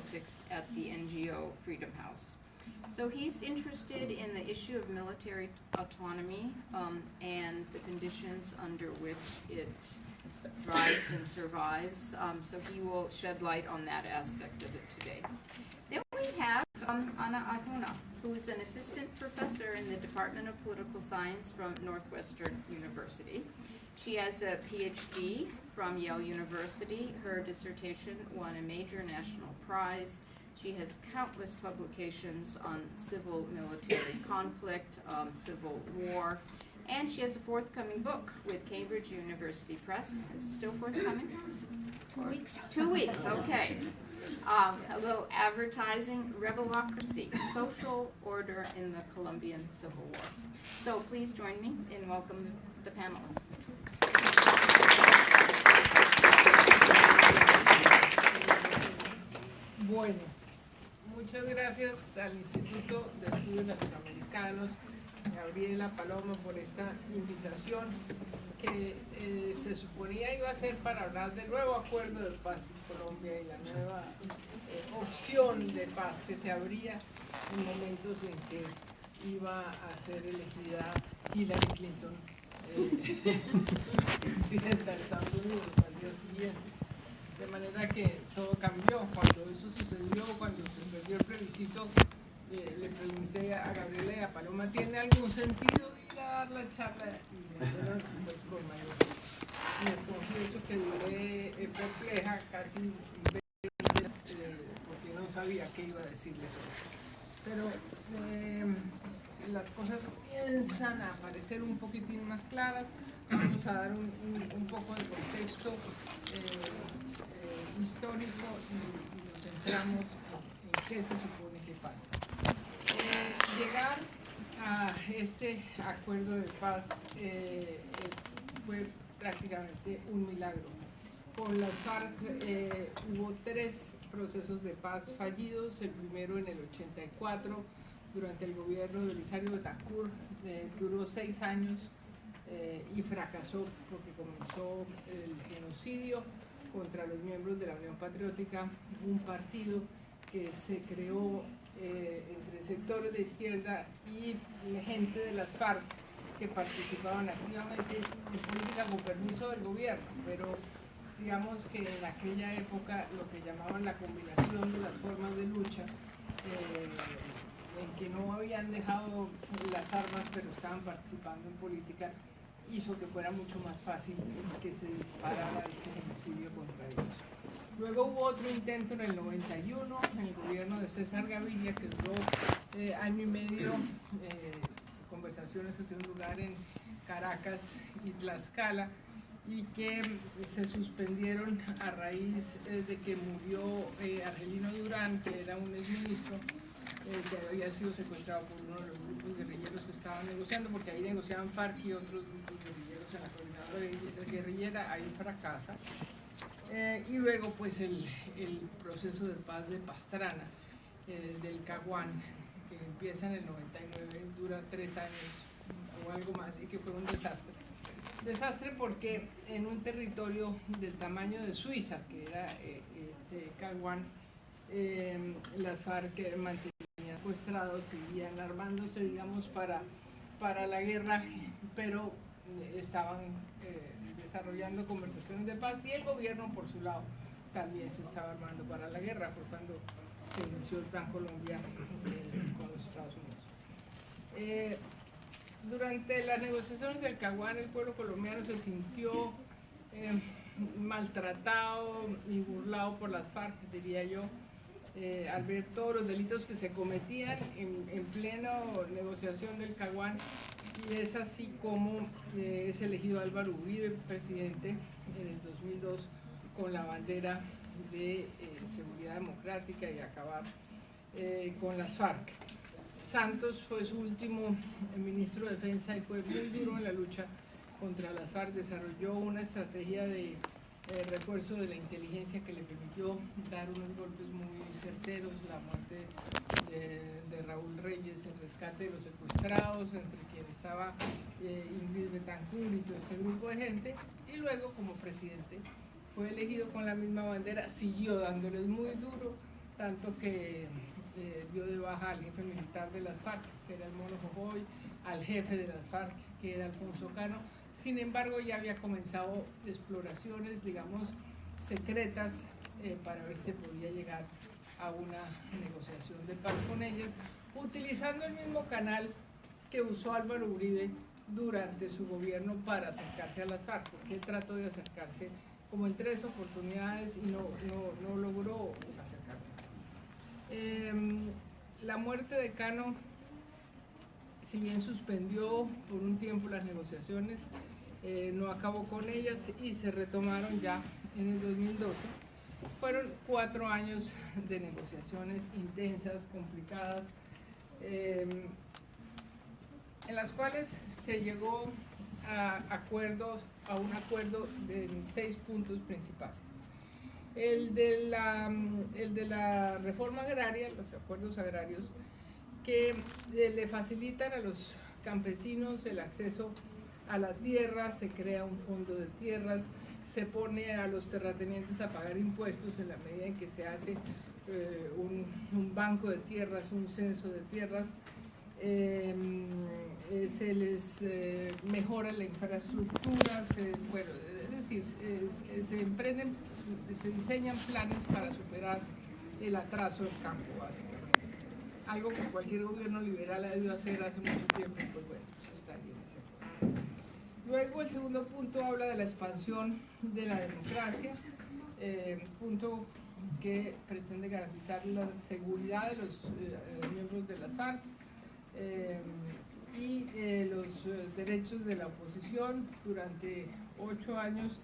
politics at the NGO Freedom House. So he's interested in the issue of military autonomy and the conditions under which it thrives and survives. So he will shed light on that aspect of it today. Then we have Arjona, who is an assistant professor in the Department of Political Science from Northwestern University. She has a PhD from Yale University. Her dissertation won a major national prize. She has countless publications on civil-military conflict, civil war, and she has a forthcoming book with Cambridge University Press. Is it still forthcoming? 2 weeks. 2 weeks, okay. A little advertising, Revolocracy, Social Order in the Colombian Civil War. So please join me in welcoming the panelists. Bueno, muchas gracias al Instituto de Estudios Latinoamericanos, Gabriela Paloma, por esta invitación que se suponía iba a ser para hablar del nuevo acuerdo de paz en Colombia y la nueva opción de paz que se abría en momentos en que iba a ser elegida Hillary Clinton presidenta de Estados Unidos al día siguiente. De manera que todo cambió. Cuando eso sucedió, cuando se perdió el plebiscito, le pregunté a Gabriela y a Paloma, ¿tiene algún sentido ir a dar la charla? Y me dijeron, pues con mayor. Les confieso que duré perpleja casi 20 días porque no sabía qué iba a decirles hoy. Pero las cosas comienzan a aparecer un poquitín más claras. Vamos a dar un poco de contexto histórico y nos centramos en qué se supone que pasa. Llegar a este acuerdo de paz fue prácticamente un milagro. Con las FARC hubo 3 procesos de paz fallidos, el primero en el 84, durante el gobierno de Belisario Betancur, duró 6 años y fracasó porque comenzó el genocidio contra los miembros de la Unión Patriótica, un partido que se creó entre sectores de izquierda y gente de las FARC que participaban activamente en política con permiso del gobierno, pero digamos que en aquella época lo que llamaban la combinación de las formas de lucha, en que no habían dejado las armas pero estaban participando en política, hizo que fuera mucho más fácil que se disparara este genocidio contra ellos. Luego hubo otro intento en el 91, en el gobierno de César Gaviria, que duró año y medio, conversaciones que tuvieron lugar en Caracas y Tlaxcala, y que se suspendieron a raíz de que murió Argelino Durán, que era un exministro, que había sido secuestrado por uno de los grupos guerrilleros que estaban negociando, porque ahí negociaban FARC y otros grupos guerrilleros en la coordinadora guerrillera, ahí fracasa. Y luego pues el proceso de paz de Pastrana, del Caguán, que empieza en el 99, dura 3 años o algo más, y que fue un desastre. Desastre porque en un territorio del tamaño de Suiza, que era este Caguán, las FARC mantenían secuestrados, seguían armándose, digamos, para la guerra, pero estaban desarrollando conversaciones de paz, y el gobierno, por su lado, también se estaba armando para la guerra. Fue cuando se inició el Plan Colombia con los Estados Unidos. Durante las negociaciones del Caguán, el pueblo colombiano se sintió maltratado y burlado por las FARC, diría yo, al ver todos los delitos que se cometían en plena negociación del Caguán, y es así como es elegido Álvaro Uribe presidente en el 2002 con la bandera de seguridad democrática y acabar con las FARC. Santos fue su último ministro de Defensa y fue muy duro en la lucha contra las FARC. Desarrolló una estrategia de refuerzo de la inteligencia que le permitió dar unos golpes muy certeros, la muerte de Raúl Reyes, el rescate de los secuestrados, entre quienes estaba Ingrid Betancourt y todo este grupo de gente, y luego como presidente fue elegido con la misma bandera, siguió dándoles muy duro tanto que dio de baja al jefe militar de las FARC, que era el Mono Jojoy, al jefe de las FARC, que era Alfonso Cano. Sin embargo, ya había comenzado exploraciones, digamos, secretas para ver si se podía llegar a una negociación de paz con ellas, utilizando el mismo canal que usó Álvaro Uribe durante su gobierno para acercarse a las FARC, porque él trató de acercarse como en 3 oportunidades y no logró acercarse. La muerte de Cano, si bien suspendió por un tiempo las negociaciones, no acabó con ellas y se retomaron ya en el 2012. Fueron 4 años de negociaciones intensas, complicadas, en las cuales se llegó a un acuerdo de 6 puntos principales. El de la reforma agraria, los acuerdos agrarios, que le facilitan a los campesinos el acceso a la tierra, se crea un fondo de tierras, se pone a los terratenientes a pagar impuestos en la medida en que se hace un banco de tierras, un censo de tierras, se les mejora la infraestructura, es decir, se diseñan planes para superar el atraso del campo, básicamente. Algo que cualquier gobierno liberal ha debido hacer hace mucho tiempo, pues bueno, eso está bien. Luego el segundo punto habla de la expansión de la democracia, punto que pretende garantizar la seguridad de los miembros de las FARC y los derechos de la oposición. Durante 8 años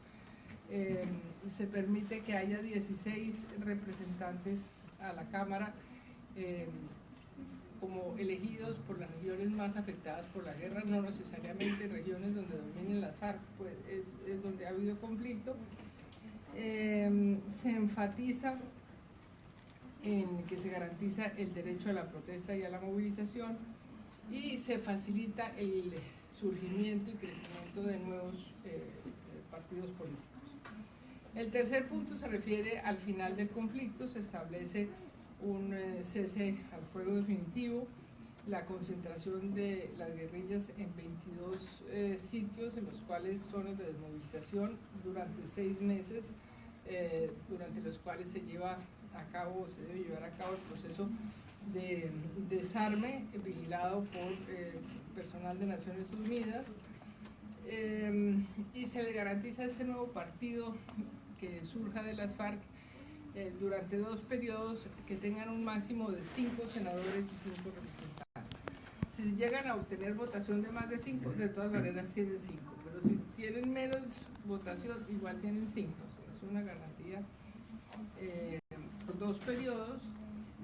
se permite que haya 16 representantes a la Cámara como elegidos por las regiones más afectadas por la guerra, no necesariamente regiones donde dominen las FARC, pues es donde ha habido conflicto. Se enfatiza en que se garantiza el derecho a la protesta y a la movilización y se facilita el surgimiento y crecimiento de nuevos partidos políticos. El tercer punto se refiere al final del conflicto, se establece un cese al fuego definitivo, la concentración de las guerrillas en 22 sitios, en los cuales zonas de desmovilización durante 6 meses, durante los cuales se debe llevar a cabo el proceso de desarme vigilado por personal de Naciones Unidas, y se le garantiza a este nuevo partido que surja de las FARC durante 2 periodos que tengan un máximo de 5 senadores y 5 representantes. Si llegan a obtener votación de más de 5, de todas maneras tienen 5, pero si tienen menos votación, igual tienen 5, o sea, es una garantía. Por 2 periodos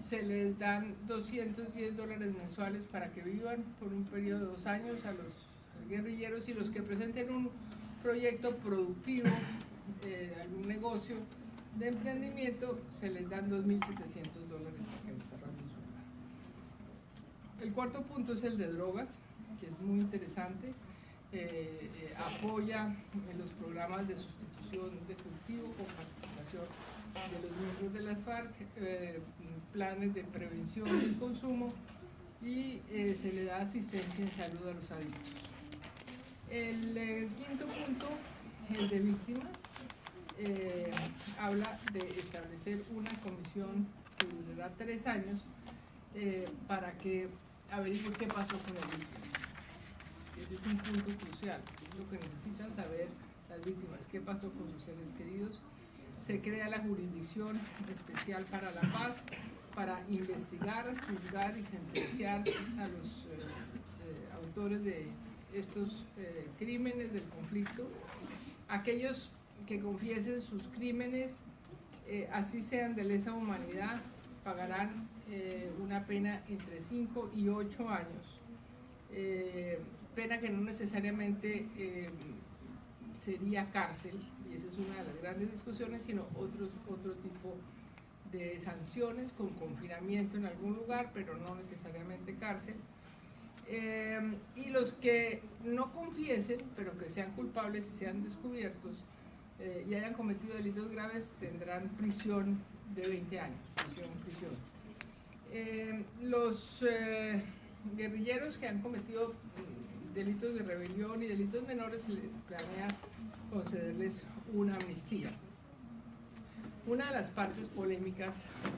se les dan $210 mensuales para que vivan por un periodo de 2 años a los guerrilleros, y los que presenten un proyecto productivo, algún negocio de emprendimiento, se les dan $2.700 para que desarrollen su plan. El cuarto punto es el de drogas, que es muy interesante. Apoya en los programas de sustitución de cultivo con participación de los miembros de las FARC, planes de prevención del consumo, y se le da asistencia en salud a los adictos. El quinto punto, el de víctimas, habla de establecer una comisión que durará 3 años para que averigüe qué pasó con el víctima. Ese es un punto crucial, es lo que necesitan saber las víctimas, qué pasó con sus seres queridos. Se crea la jurisdicción especial para la paz para investigar, juzgar y sentenciar a los autores de estos crímenes del conflicto. Aquellos que confiesen sus crímenes, así sean de lesa humanidad, pagarán una pena entre 5 y 8 años, pena que no necesariamente sería cárcel, y esa es una de las grandes discusiones, sino otro tipo de sanciones con confinamiento en algún lugar, pero no necesariamente cárcel. Y los que no confiesen, pero que sean culpables y sean descubiertos y hayan cometido delitos graves, tendrán prisión de 20 años, prisión. Los guerrilleros que han cometido delitos de rebelión y delitos menores se les planea concederles una amnistía. Una de las partes polémicas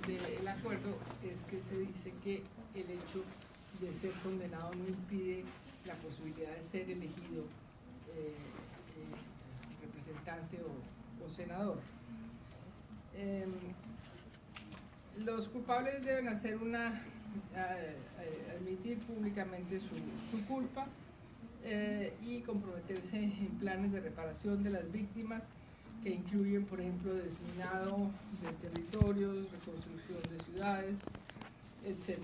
del acuerdo es que se dice que el hecho de ser condenado no impide la posibilidad de ser elegido representante o senador. Los culpables deben admitir públicamente su culpa y comprometerse en planes de reparación de las víctimas, que incluyen, por ejemplo, desminado de territorios, reconstrucción de ciudades, etc.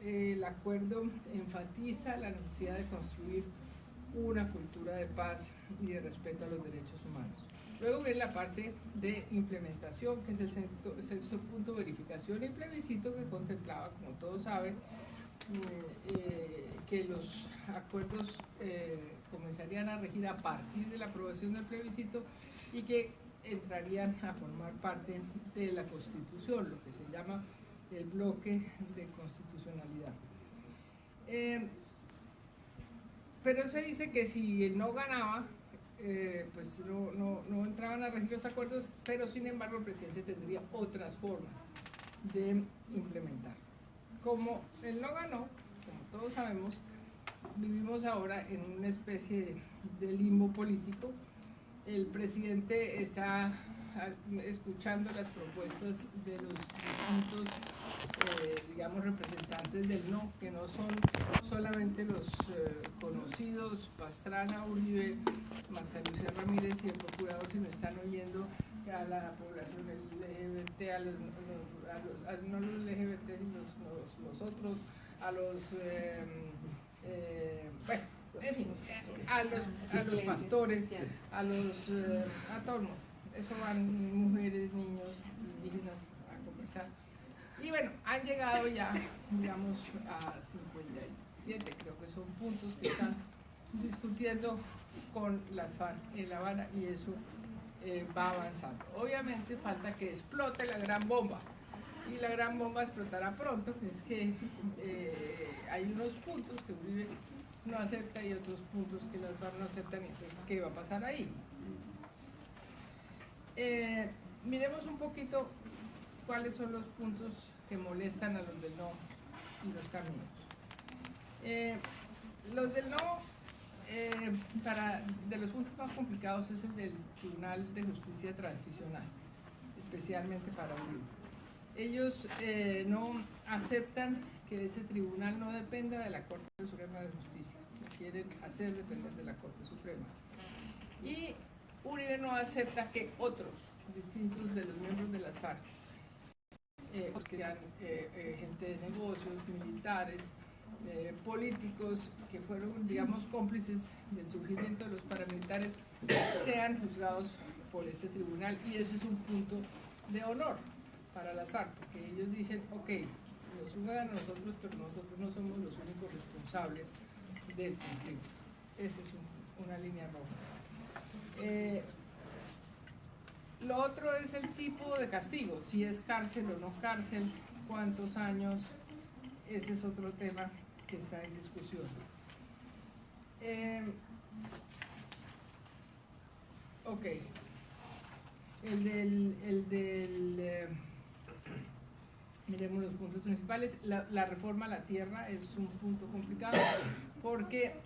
El acuerdo enfatiza la necesidad de construir una cultura de paz y de respeto a los derechos humanos. Luego viene la parte de implementación, que es el sexto punto, verificación y plebiscito, que contemplaba, como todos saben, que los acuerdos comenzarían a regir a partir de la aprobación del plebiscito y que entrarían a formar parte de la Constitución, lo que se llama el bloque de constitucionalidad. Pero se dice que si no ganaba, pues no entraban a regir los acuerdos, pero sin embargo el presidente tendría otras formas de implementar. Como él no ganó, como todos sabemos, vivimos ahora en una especie de limbo político. El presidente está escuchando las propuestas de los distintos, digamos, representantes del no, que no son solamente los conocidos, Pastrana, Uribe, Marta Lucía Ramírez y el procurador, sino están oyendo a la población LGBT, no los LGBT, sino los otros, a los, bueno, en fin, a los pastores, a todo el mundo. Eso van mujeres, niños, indígenas a conversar. Y bueno, han llegado ya, digamos, a 57, creo que son puntos que están discutiendo con las FARC en La Habana, y eso va avanzando. Obviamente falta que explote la gran bomba, y la gran bomba explotará pronto, que es que hay unos puntos que Uribe no acepta y otros puntos que las FARC no aceptan, entonces ¿qué va a pasar ahí? Miremos un poquito cuáles son los puntos que molestan a los del no y los caminos. Los del no, de los puntos más complicados es el del Tribunal de Justicia Transicional, especialmente para Uribe. Ellos no aceptan que ese tribunal no dependa de la Corte Suprema de Justicia, que quieren hacer depender de la Corte Suprema. Y Uribe no acepta que otros, distintos de los miembros de las FARC, que sean gente de negocios, militares, políticos, que fueron, digamos, cómplices del surgimiento de los paramilitares, sean juzgados por este tribunal, y ese es un punto de honor para las FARC, porque ellos dicen, ok, nos juzgan a nosotros, pero nosotros no somos los únicos responsables del conflicto. Esa es una línea roja. Lo otro es el tipo de castigo, si es cárcel o no cárcel, cuántos años, ese es otro tema que está en discusión. Ok, miremos los puntos principales. La reforma a la tierra es un punto complicado porque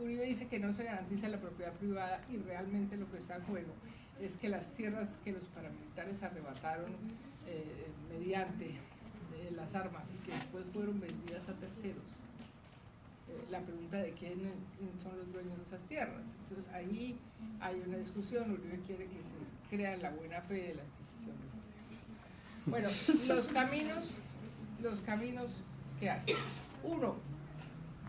Uribe dice que no se garantiza la propiedad privada, y realmente lo que está en juego es que las tierras que los paramilitares arrebataron mediante las armas y que después fueron vendidas a terceros, la pregunta de quién son los dueños de esas tierras. Entonces ahí hay una discusión. Uribe quiere que se crea la buena fe de la adquisición de esas tierras. Bueno, los caminos que hay. Uno,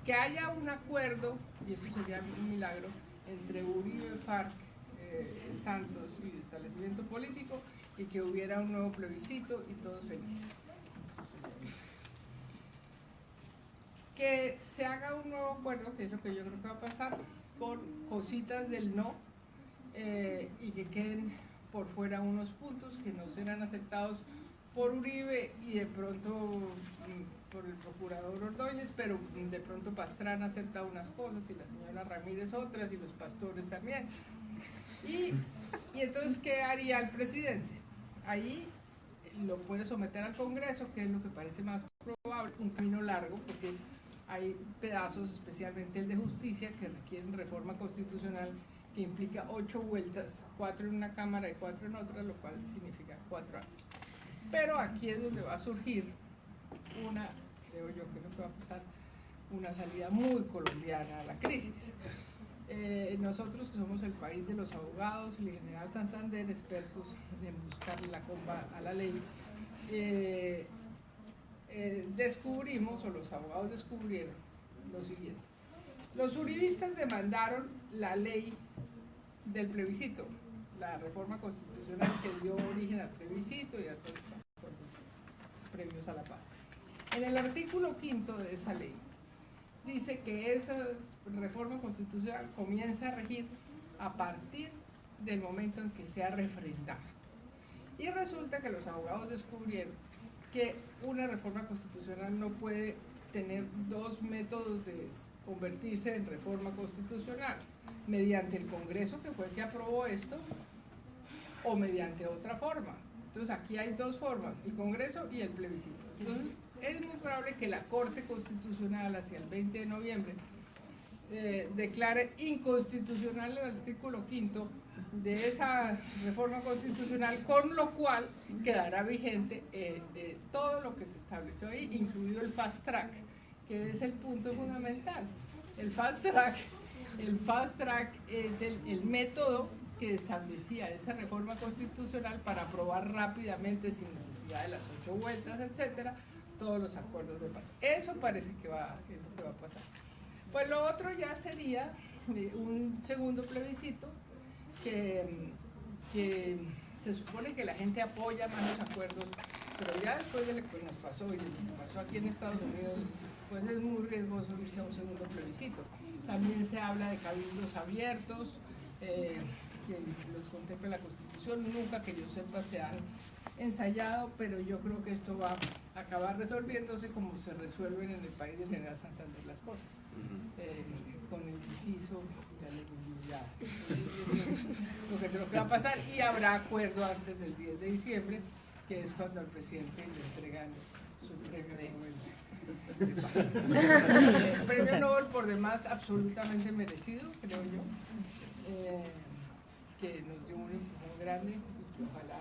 que haya un acuerdo, y eso sería un milagro, entre Uribe, FARC, Santos y establecimiento político, y que hubiera un nuevo plebiscito y todos felices. Que se haga un nuevo acuerdo, que es lo que yo creo que va a pasar, con cositas del no, y que queden por fuera unos puntos que no serán aceptados por Uribe y de pronto por el procurador Ordóñez, pero de pronto Pastrana acepta unas cosas y la señora Ramírez otras y los pastores también. Y entonces, ¿qué haría el presidente? Ahí lo puede someter al Congreso, que es lo que parece más probable, un camino largo, porque hay pedazos, especialmente el de justicia, que requieren reforma constitucional, que implica 8 vueltas, 4 en una cámara y 4 en otra, lo cual significa 4 años. Pero aquí es donde va a surgir una, creo yo que es lo que va a pasar, una salida muy colombiana a la crisis. Nosotros que somos el país de los abogados y el general Santander, expertos en buscarle la comba a la ley, descubrimos, o los abogados descubrieron, lo siguiente. Los uribistas demandaron la ley del plebiscito, la reforma constitucional que dio origen al plebiscito y a todos los acuerdos previos a la paz. En el artículo 5º de esa ley dice que esa reforma constitucional comienza a regir a partir del momento en que sea refrendada. Y resulta que los abogados descubrieron que una reforma constitucional no puede tener dos métodos de convertirse en reforma constitucional: mediante el Congreso, que fue el que aprobó esto, o mediante otra forma. Entonces aquí hay dos formas, el Congreso y el plebiscito. Entonces es muy probable que la Corte Constitucional hacia el 20 de noviembre declare inconstitucional el artículo 5º de esa reforma constitucional, con lo cual quedará vigente todo lo que se estableció ahí, incluido el fast track, que es el punto fundamental. El fast track es el método que establecía esa reforma constitucional para aprobar rápidamente, sin necesidad de las 8 vueltas, etcétera, todos los acuerdos de paz. Eso parece que es lo que va a pasar. Pues lo otro ya sería un segundo plebiscito que se supone que la gente apoya más los acuerdos, pero ya después de lo que nos pasó y de lo que pasó aquí en Estados Unidos, pues es muy riesgoso irse a un segundo plebiscito. También se habla de cabildos abiertos, que los contempla la Constitución, nunca que yo sepa se han ensayado, pero yo creo que esto va a acabar resolviéndose como se resuelven en el país del general Santander las cosas, con el inciso de elegibilidad. Lo que creo que va a pasar, y habrá acuerdo antes del 10 de diciembre, que es cuando al presidente le entregan su premio Nobel de Paz. Premio Nobel por demás absolutamente merecido, creo yo, que nos dio un empujón grande y que ojalá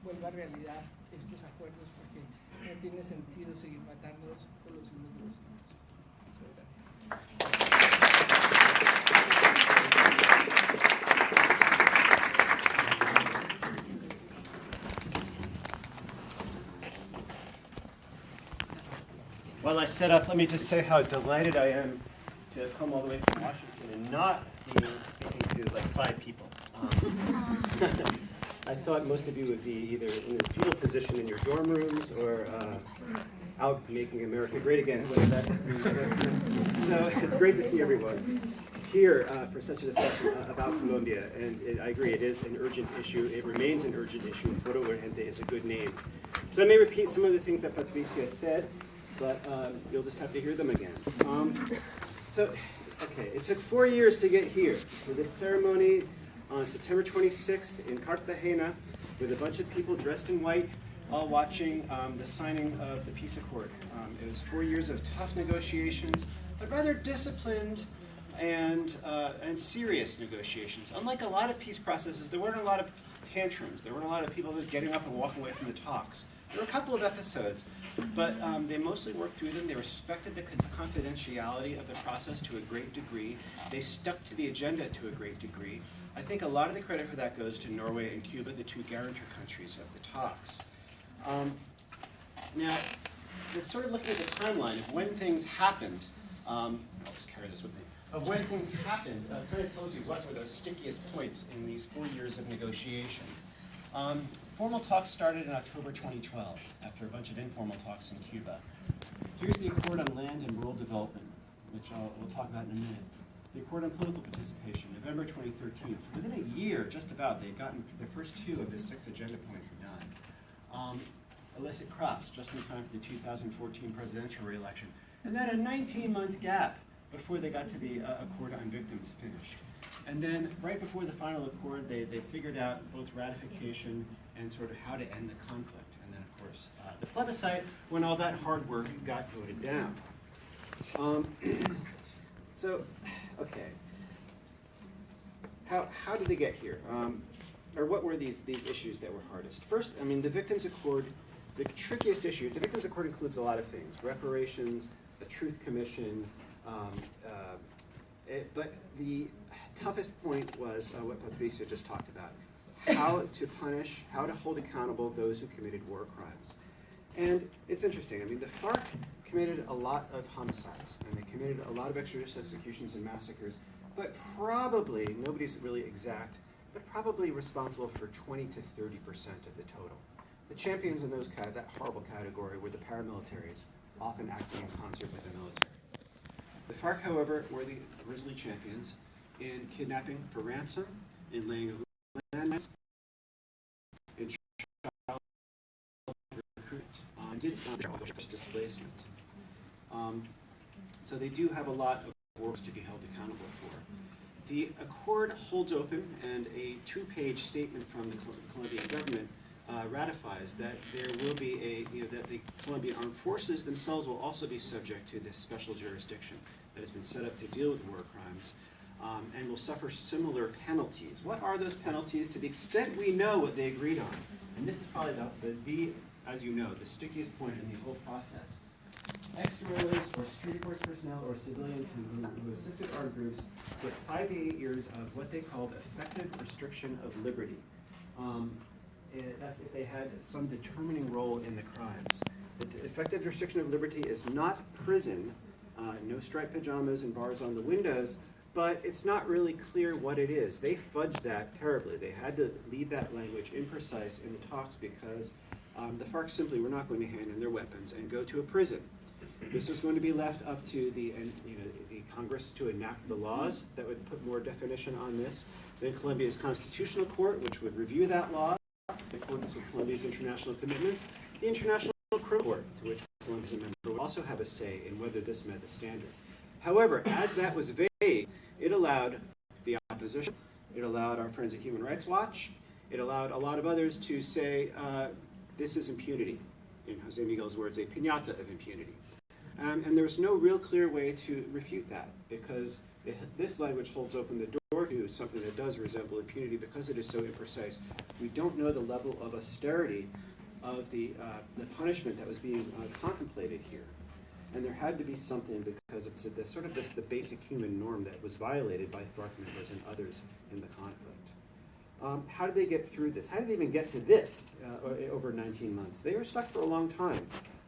vuelva a realidad estos acuerdos, porque no tiene sentido seguir matándolos por los siglos de los siglos. Muchas While I set up, let me just say how delighted I am to come all the way from Washington and not be speaking to like 5 people. I thought most of you would be either in a fetal position in your dorm rooms or out making America great again. So it's great to see everyone here for such a discussion about Colombia. And I agree, it is an urgent issue. It remains an urgent issue. Foro Urgente is a good name. So I may repeat some of the things that Patricia said, but you'll just have to hear them again. Okay, it took 4 years to get here for this ceremony on September 26th in Cartagena with a bunch of people dressed in white, all watching the signing of the peace accord. It was 4 years of tough negotiations, but rather disciplined and serious negotiations. Unlike a lot of peace processes, there weren't a lot of tantrums. There weren't a lot of people just getting up and walking away from the talks. There were a couple of episodes, but they mostly worked through them. They respected the confidentiality of the process to a great degree. They stuck to the agenda to a great degree. I think a lot of the credit for that goes to Norway and Cuba, the 2 guarantor countries of the talks. Now, it's sort of looking at the timeline of when things happened. I'll just carry this with me. Of when things happened, kind of tells you what were the stickiest points in these 4 years of negotiations. Formal talks started in October 2012, after a bunch of informal talks in Cuba. Here's the Accord on Land and Rural Development, which we'll talk about in a minute. the Accord on Political Participation, November 2013. So within a year, just about, they'd gotten the first 2 of the 6 agenda points done. Illicit crops, just in time for the 2014 presidential re-election. And then a 19-month gap before they got to the Accord on Victims finished. And then right before the final accord, they figured out both ratification and sort of how to end the conflict. And then, of course, the plebiscite, when all that hard work got voted down. So, okay. How did they get here? Or what were these issues that were hardest? First, I mean, the Victims Accord, the trickiest issue, the Victims Accord includes a lot of things, reparations, a truth commission, but the toughest point was what Patricia just talked about, how to punish, how to hold accountable those who committed war crimes. And it's interesting, I mean, the FARC committed a lot of homicides, and they committed a lot of extrajudicial executions and massacres, but probably, nobody's really exact, but probably responsible for 20 to 30% of the total. The champions in that horrible category were the paramilitaries, often acting in concert with the military. The FARC, however, were the grisly champions in kidnapping for ransom, in laying of landmines, in child recruitment, did displacement. So they do have a lot of wars to be held accountable for. The accord holds open, and a 2-page statement from the Colombian government ratifies that there will be that the Colombian armed forces themselves will also be subject to this special jurisdiction that has been set up to deal with war crimes, and will suffer similar penalties. What are those penalties? To the extent we know what they agreed on, and this is probably as you know, the stickiest point in the whole process. Ex-guerrillas or security force personnel or civilians who assisted armed groups get 5 to 8 years of what they called effective restriction of liberty. That's if they had some determining role in the crimes. The effective restriction of liberty is not prison, no striped pajamas and bars on the windows, but it's not really clear what it is. They fudged that terribly. They had to leave that language imprecise in the talks because the FARC simply were not going to hand in their weapons and go to a prison. This was going to be left up to the Congress to enact the laws that would put more definition on this. Then Colombia's Constitutional Court, which would review that law in accordance with Colombia's international commitments. The International Criminal Court, to which Colombia is a member, would also have a say in whether this met the standard. However, as that was vague, it allowed the opposition, it allowed our friends at Human Rights Watch, it allowed a lot of others to say, this is impunity. In Jose Miguel's words, a piñata of impunity. And there was no real clear way to refute that, because this language holds open the door to something that does resemble impunity because it is so imprecise. We don't know the level of austerity of the punishment that was being contemplated here. And there had to be something because of the basic human norm that was violated by FARC members and others in the conflict. How did they get through this? How did they even get to this over 19 months? They were stuck for a long time.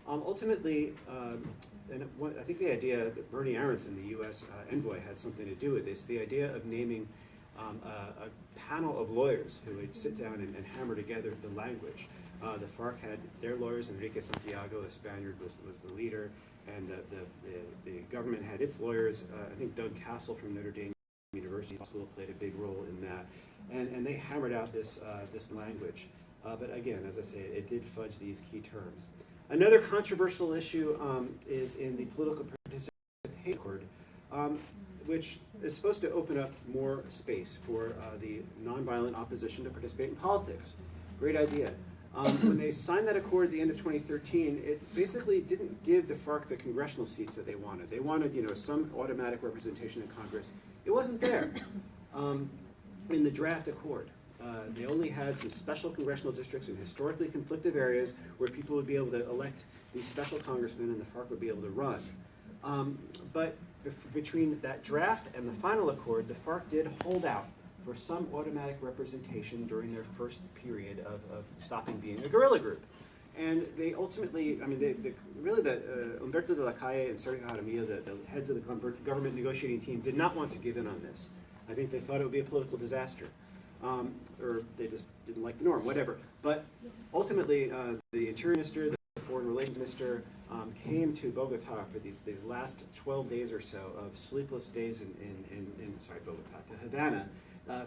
Ultimately, I think the idea that Bernie Aronson, the U.S. envoy, had something to do with this, the idea of naming a panel of lawyers who would sit down and hammer together the language. The FARC had their lawyers, Enrique Santiago, a Spaniard, was the leader, and the government had its lawyers. I think Doug Castle from Notre Dame University School played a big role in that, and they hammered out this language. But again, as I say, it did fudge these key terms. Another controversial issue is in the political participation accord, which is supposed to open up more space for the nonviolent opposition to participate in politics. Great idea. When they signed that accord at the end of 2013, it basically didn't give the FARC the congressional seats that they wanted. They wanted, some automatic representation in Congress. It wasn't there in the draft accord. They only had some special congressional districts in historically conflictive areas where people would be able to elect these special congressmen and the FARC would be able to run. But between that draft and the final accord, the FARC did hold out for some automatic representation during their first period of stopping being a guerrilla group. And they ultimately, Humberto de la Calle and Sergio Jaramillo, the heads of the government negotiating team, did not want to give in on this. I think they thought it would be a political disaster. Or they just didn't like the norm, whatever. But ultimately, the Interior Minister, the Foreign Relations Minister, came to Bogota for these last 12 days or so of sleepless days Bogota, to Havana,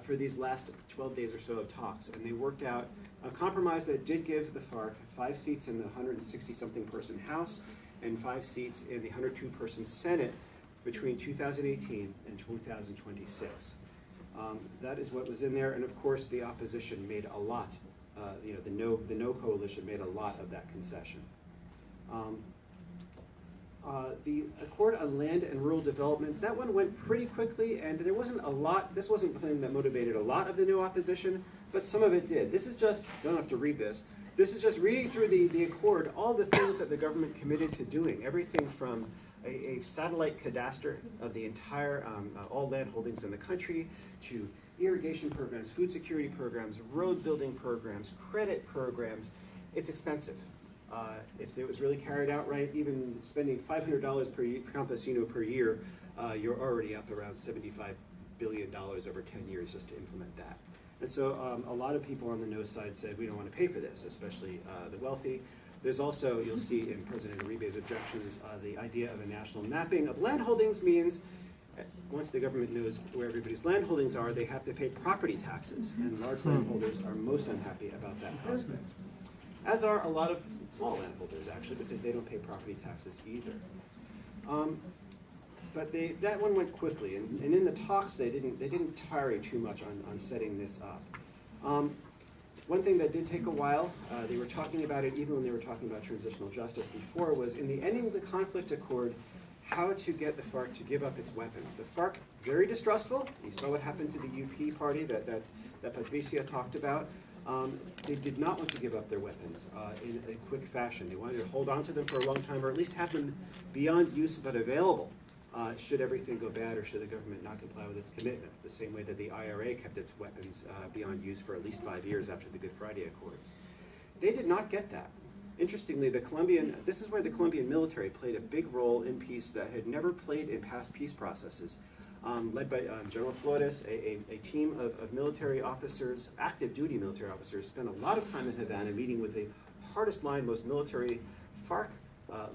for these last 12 days or so of talks. And they worked out a compromise that did give the FARC 5 seats in the 160-something person House and 5 seats in the 102-person Senate between 2018 and 2026. That is what was in there, and of course the opposition made a lot. The no coalition made a lot of that concession. The Accord on Land and Rural Development, that one went pretty quickly, and there wasn't a lot. This wasn't something that motivated a lot of the new opposition, but some of it did. This is just, you don't have to read this. This is just reading through the Accord, all the things that the government committed to doing, everything from a satellite cadastre of the entire, all land holdings in the country, to irrigation programs, food security programs, road building programs, credit programs. It's expensive. If it was really carried out right, even spending $500 per campesino per year, you're already up around $75 billion over 10 years just to implement that. And so a lot of people on the no side said, we don't want to pay for this, especially the wealthy. There's also, you'll see in President Uribe's objections, the idea of a national mapping of land holdings means once the government knows where everybody's land holdings are, they have to pay property taxes, and large landholders are most unhappy about that prospect. As are a lot of small landholders, actually, because they don't pay property taxes either. But that one went quickly, and in the talks they didn't tarry too much on setting this up. One thing that did take a while, they were talking about it even when they were talking about transitional justice before, was in the ending of the conflict accord, how to get the FARC to give up its weapons. The FARC, very distrustful. You saw what happened to the UP party that Patricia talked about. They did not want to give up their weapons in a quick fashion. They wanted to hold on to them for a long time, or at least have them beyond use but available should everything go bad or should the government not comply with its commitments, the same way that the IRA kept its weapons beyond use for at least 5 years after the Good Friday Accords. They did not get that. Interestingly, this is where the Colombian military played a big role in peace that had never played in past peace processes. Led by General Flores, a team of military officers, active duty military officers, spent a lot of time in Havana meeting with the hardest line, most military FARC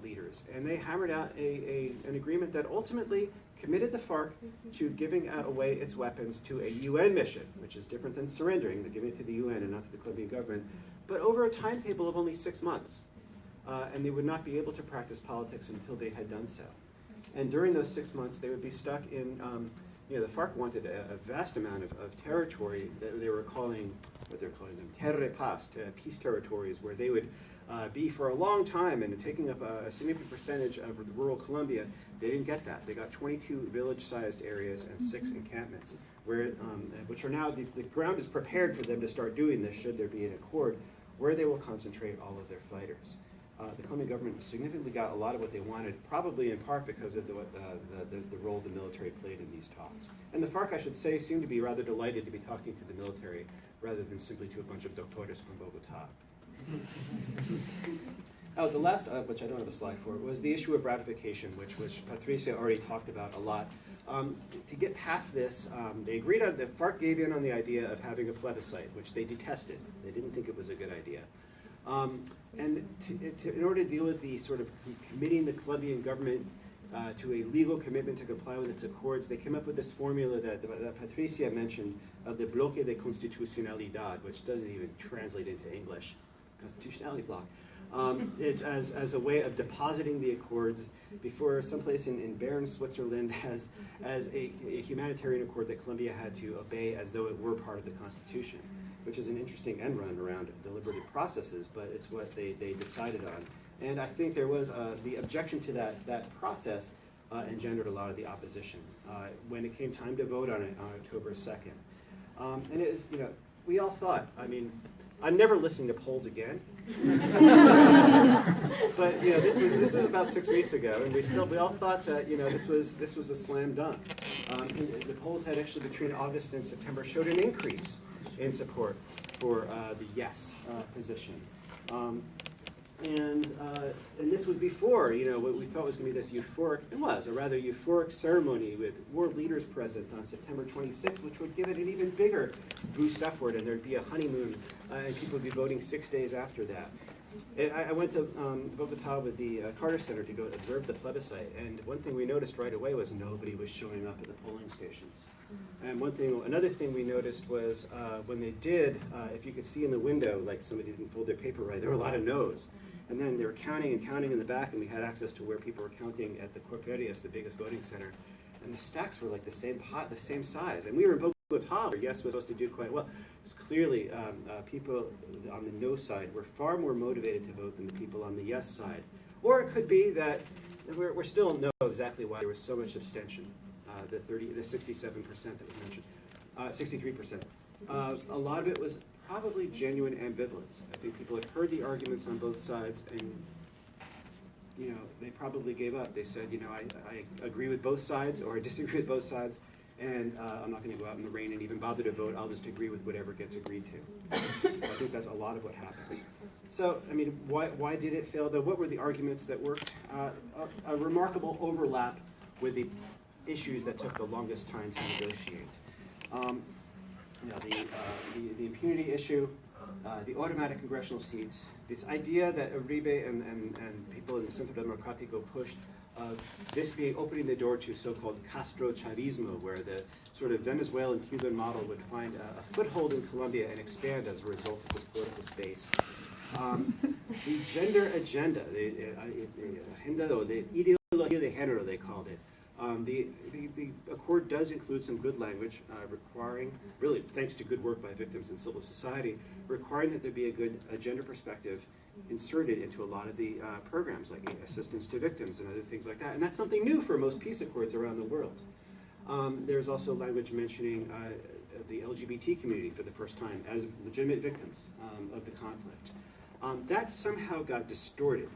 leaders. And they hammered out an agreement that ultimately committed the FARC to giving away its weapons to a UN mission, which is different than surrendering, they're giving it to the UN and not to the Colombian government, but over a timetable of only 6 months. And they would not be able to practice politics until they had done so. And during those 6 months, they would be stuck in, the FARC wanted a vast amount of territory that they were calling, what they're calling them, terre paz, peace territories, where they would be for a long time and taking up a significant percentage of the rural Colombia. They didn't get that. They got 22 village-sized areas and 6 encampments, which are now, the ground is prepared for them to start doing this should there be an accord, where they will concentrate all of their fighters. The Colombian government significantly got a lot of what they wanted, probably in part because of the role the military played in these talks. And the FARC, I should say, seemed to be rather delighted to be talking to the military rather than simply to a bunch of doctores from Bogota. The last, which I don't have a slide for, was the issue of ratification, which Patricia already talked about a lot. To get past this, they agreed on, the FARC gave in on the idea of having a plebiscite, which they detested. They didn't think it was a good idea. And in order to deal with the sort of committing the Colombian government to a legal commitment to comply with its accords, they came up with this formula that Patricia mentioned of the bloque de constitucionalidad, which doesn't even translate into English, constitutionality block. It's as a way of depositing the accords before someplace in Bern, Switzerland, as a humanitarian accord that Colombia had to obey as though it were part of the Constitution, which is an interesting end run around deliberative processes, but it's what they decided on. And I think there was the objection to that process engendered a lot of the opposition when it came time to vote on it on October 2nd. And it was, we all thought, I'm never listening to polls again. But this was about 6 weeks ago, and we all thought that this was a slam dunk. And the polls had actually between August and September showed an increase in support for the yes position. And this was before, what we thought was going to be this euphoric, it was a rather euphoric ceremony with world leaders present on September 26th, which would give it an even bigger boost upward, and there'd be a honeymoon, and people would be voting 6 days after that. And I went to Bogota with the Carter Center to go observe the plebiscite, and one thing we noticed right away was nobody was showing up at the polling stations. And another thing we noticed was when they did, if you could see in the window, like somebody didn't fold their paper right, there were a lot of no's. And then they were counting and counting in the back, and we had access to where people were counting at the Corferias, the biggest voting center. And the stacks were like the same size. And we were in Bogota, where yes was supposed to do quite well. It's clearly people on the no side were far more motivated to vote than the people on the yes side. Or it could be that we still don't know exactly why there was so much abstention. The 67% that was mentioned, 63%. A lot of it was probably genuine ambivalence. I think people had heard the arguments on both sides, and they probably gave up. They said, I agree with both sides, or I disagree with both sides, and I'm not going to go out in the rain and even bother to vote. I'll just agree with whatever gets agreed to. I think that's a lot of what happened. So, I mean, why did it fail, though? What were the arguments that worked? A remarkable overlap with the issues that took the longest time to negotiate. The impunity issue, the automatic congressional seats, this idea that Uribe and people in the Centro Democrático pushed of this opening the door to so-called Castro Chavismo, where the sort of Venezuelan Cuban model would find a foothold in Colombia and expand as a result of this political space. The gender agenda, the ideología de género, they called it. The accord does include some good language requiring, really thanks to good work by victims in civil society, requiring that there be a gender perspective inserted into a lot of the programs, like assistance to victims and other things like that. And that's something new for most peace accords around the world. There's also language mentioning the LGBT community for the first time as legitimate victims of the conflict. That somehow got distorted.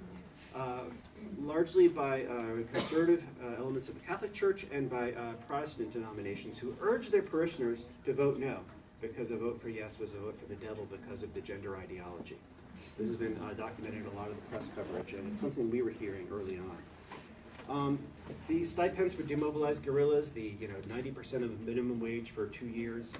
Largely by conservative elements of the Catholic Church and by Protestant denominations who urged their parishioners to vote no, because a vote for yes was a vote for the devil because of the gender ideology. This has been documented in a lot of the press coverage, and it's something we were hearing early on. The stipends for demobilized guerrillas, the 90% of minimum wage for 2 years,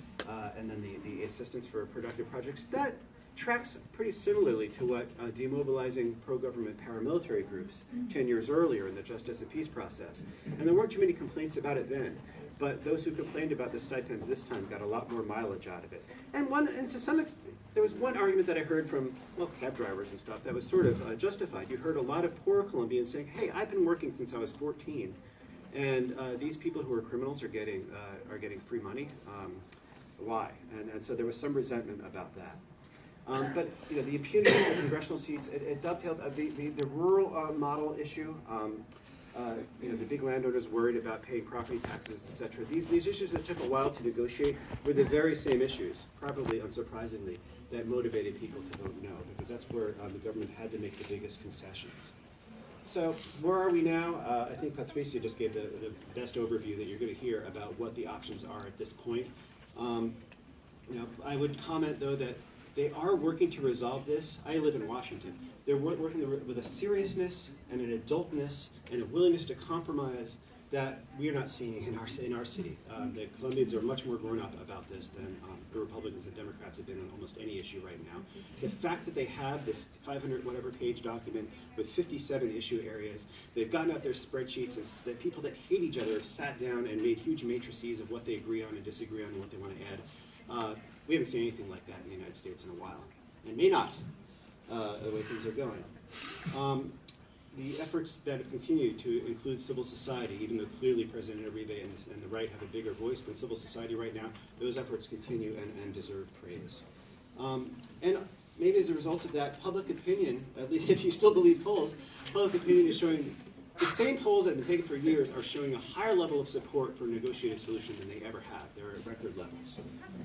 and then the assistance for productive projects, that tracks pretty similarly to what demobilizing pro-government paramilitary groups 10 years earlier in the justice and peace process. And there weren't too many complaints about it then, but those who complained about the stipends this time got a lot more mileage out of it. And to some extent, there was one argument that I heard from, cab drivers and stuff that was sort of justified. You heard a lot of poor Colombians saying, hey, I've been working since I was 14, and these people who are criminals are getting free money. Why? And so there was some resentment about that. But the impunity of the congressional seats, it dovetailed the rural model issue. The big landowners worried about paying property taxes, etc. These issues that took a while to negotiate were the very same issues, probably unsurprisingly, that motivated people to vote no, because that's where the government had to make the biggest concessions. So where are we now? I think Patricia just gave the best overview that you're going to hear about what the options are at this point. I would comment, though, that they are working to resolve this. I live in Washington. They're working with a seriousness and an adultness and a willingness to compromise that we are not seeing in our city. The Colombians are much more grown up about this than the Republicans and Democrats have been on almost any issue right now. The fact that they have this 500 whatever page document with 57 issue areas, they've gotten out their spreadsheets, and the people that hate each other have sat down and made huge matrices of what they agree on and disagree on and what they want to add. We haven't seen anything like that in the United States in a while, and may not, the way things are going. The efforts that have continued to include civil society, even though clearly President Uribe and the right have a bigger voice than civil society right now, those efforts continue and deserve praise. And maybe as a result of that, public opinion, at least if you still believe polls, public opinion is showing, the same polls that have been taken for years are showing a higher level of support for a negotiated solution than they ever have. They're at record levels.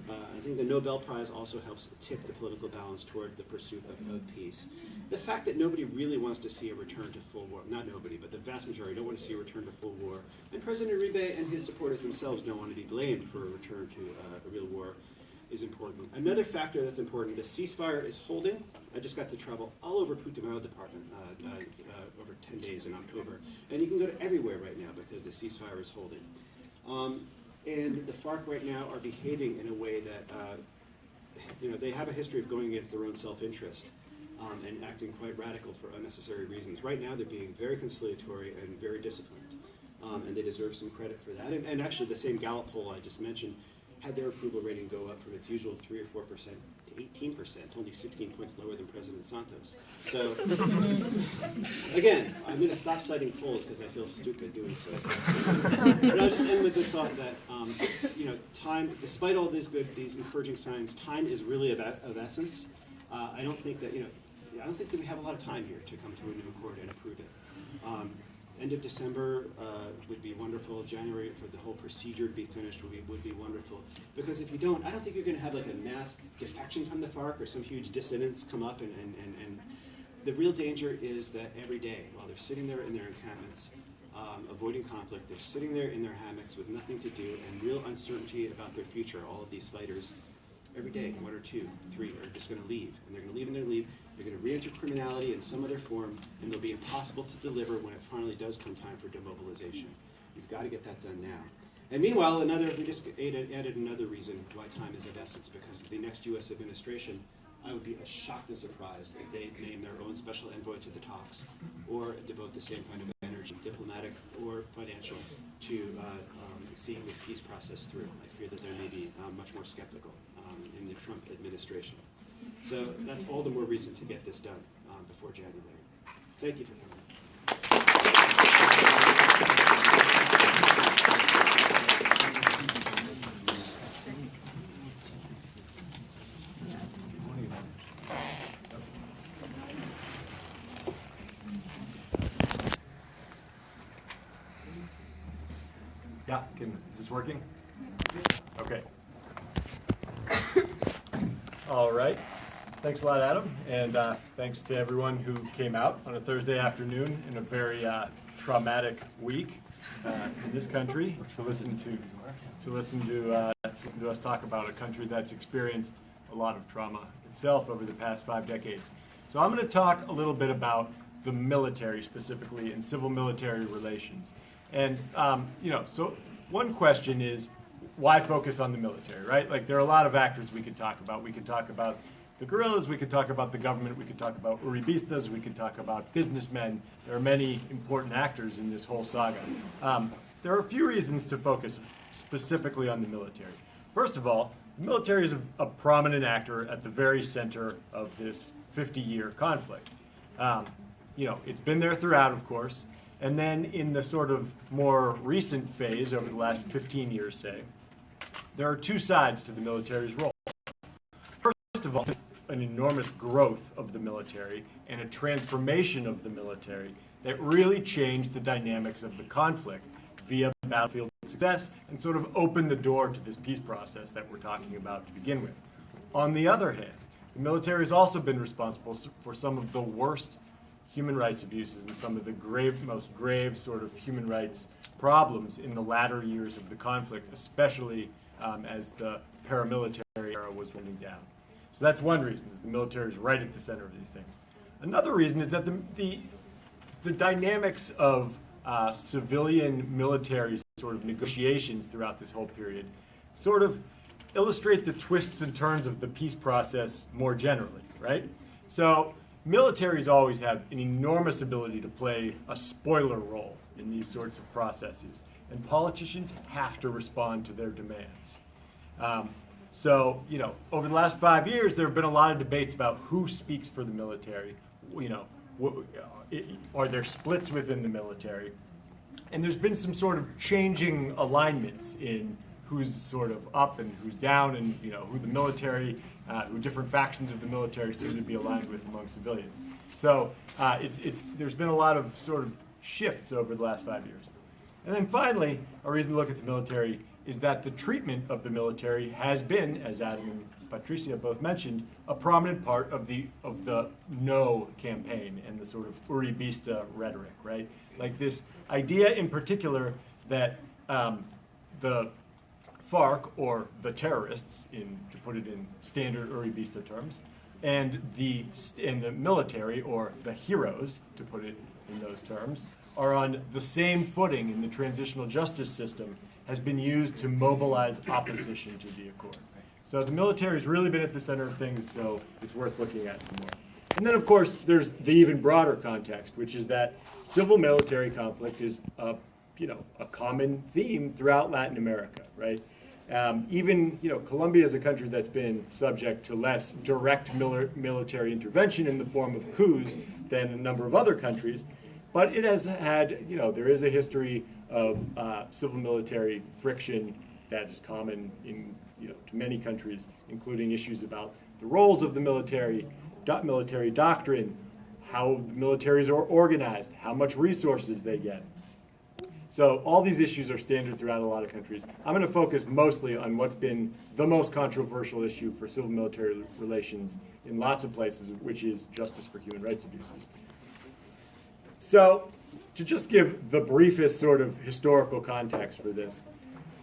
I think the Nobel Prize also helps tip the political balance toward the pursuit of peace. The fact that nobody really wants to see a return to full war, not nobody, but the vast majority don't want to see a return to full war, and President Uribe and his supporters themselves don't want to be blamed for a return to a real war, is important. Another factor that's important, the ceasefire is holding. I just got to travel all over Putumayo Department over 10 days in October, and you can go to everywhere right now because the ceasefire is holding. And the FARC right now are behaving in a way that, they have a history of going against their own self-interest. and acting quite radical for unnecessary reasons. Right now, they're being very conciliatory and very disciplined, and they deserve some credit for that. And actually, the same Gallup poll I just mentioned had their approval rating go up from its usual 3 or 4% to 18%, only 16 points lower than President Santos. So, again, I'm going to stop citing polls because I feel stupid doing so. But I'll just end with the thought that, time, despite all these encouraging signs, time is really of essence. I don't think that we have a lot of time here to come to a new accord and approve it. End of December would be wonderful. January for the whole procedure to be finished would be wonderful. Because if you don't, I don't think you're going to have like a mass defection from the FARC or some huge dissidents come up and the real danger is that every day while they're sitting there in their encampments, avoiding conflict, they're sitting there in their hammocks with nothing to do and real uncertainty about their future. All of these fighters, every day, 1 or 2, 3 are just going to leave, and they're going to leave and they're going to leave. They're going to re-enter criminality in some other form, and they'll be impossible to deliver when it finally does come time for demobilization. You've got to get that done now. And meanwhile, we just added another reason why time is of essence, because the next U.S. administration, I would be shocked and surprised if they name their own special envoy to the talks, or devote the same kind of energy, diplomatic or financial, to seeing this peace process through. I fear that they may be much more skeptical in the Trump administration. So that's all the more reason to get this done before January. Thank you for coming. Yeah, is this working? Okay. All right. Thanks a lot, Adam, and thanks to everyone who came out on a Thursday afternoon in a very traumatic week in this country to listen to us talk about a country that's experienced a lot of trauma itself over the past 5 decades. So I'm going to talk a little bit about the military specifically and civil military relations. And so one question is, why focus on the military, right? Like, there are a lot of actors we could talk about. We could talk about the guerrillas, we could talk about the government, we could talk about uribistas, we could talk about businessmen. There are many important actors in this whole saga. There are a few reasons to focus specifically on the military. First of all, the military is a prominent actor at the very center of this 50-year conflict. It's been there throughout, of course, and then in the sort of more recent phase over the last 15 years, say, there are 2 sides to the military's role. First of all, an enormous growth of the military and a transformation of the military that really changed the dynamics of the conflict via battlefield success and sort of opened the door to this peace process that we're talking about to begin with. On the other hand, the military has also been responsible for some of the worst human rights abuses and some of the most grave sort of human rights problems in the latter years of the conflict, especially as the paramilitary era was winding down. So that's one reason, is the military is right at the center of these things. Another reason is that the dynamics of civilian military sort of negotiations throughout this whole period sort of illustrate the twists and turns of the peace process more generally, right? So militaries always have an enormous ability to play a spoiler role in these sorts of processes, and politicians have to respond to their demands. So, over the last 5 years, there have been a lot of debates about who speaks for the military. Are there splits within the military? And there's been some sort of changing alignments in who's sort of up and who's down, and who the military, who different factions of the military seem to be aligned with among civilians. So there's been a lot of sort of shifts over the last 5 years. And then finally, a reason to look at the military is that the treatment of the military has been, as Adam and Patricia both mentioned, a prominent part of the no campaign and the sort of uribista rhetoric, right? Like this idea in particular that the FARC, or the terrorists, to put it in standard uribista terms, and the military, or the heroes, to put it in those terms, are on the same footing in the transitional justice system, has been used to mobilize opposition to the accord. So the military has really been at the center of things, so it's worth looking at some more. And then, of course, there's the even broader context, which is that civil-military conflict is a common theme throughout Latin America, right? Even, Colombia is a country that's been subject to less direct military intervention in the form of coups than a number of other countries, but it has had, there is a history of civil-military friction that is common in, to many countries, including issues about the roles of the military doctrine, how the militaries are organized, how much resources they get. So all these issues are standard throughout a lot of countries. I'm going to focus mostly on what's been the most controversial issue for civil-military relations in lots of places, which is justice for human rights abuses. So to just give the briefest sort of historical context for this,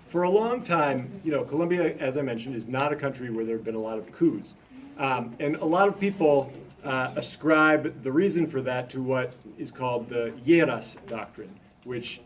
for a long time, Colombia, as I mentioned, is not a country where there have been a lot of coups. And a lot of people ascribe the reason for that to what is called the Lleras doctrine, which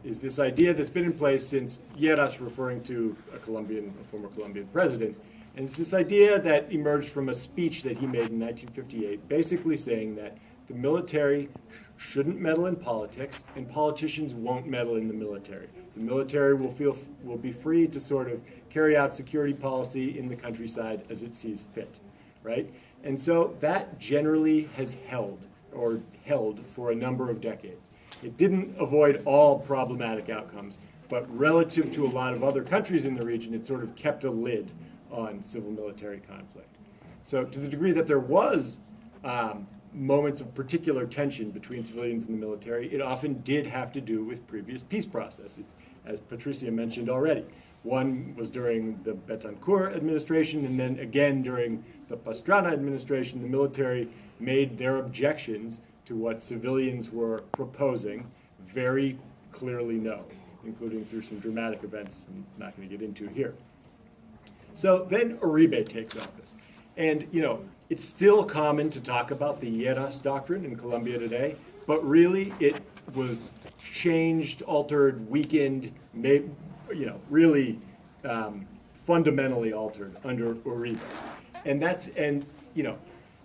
is this idea that's been in place since Lleras, referring to a former Colombian president. And it's this idea that emerged from a speech that he made in 1958, basically saying that the military shouldn't meddle in politics, and politicians won't meddle in the military. The military will be free to sort of carry out security policy in the countryside as it sees fit, right? And so that generally has held for a number of decades. It didn't avoid all problematic outcomes, but relative to a lot of other countries in the region, it sort of kept a lid on civil-military conflict. So to the degree that there was moments of particular tension between civilians and the military, it often did have to do with previous peace processes, as Patricia mentioned already. One was during the Betancourt administration, and then again during the Pastrana administration, the military made their objections to what civilians were proposing very clearly known, including through some dramatic events I'm not going to get into here. So then Uribe takes office. And, it's still common to talk about the Lleras doctrine in Colombia today, but really it was changed, altered, weakened, really fundamentally altered under Uribe.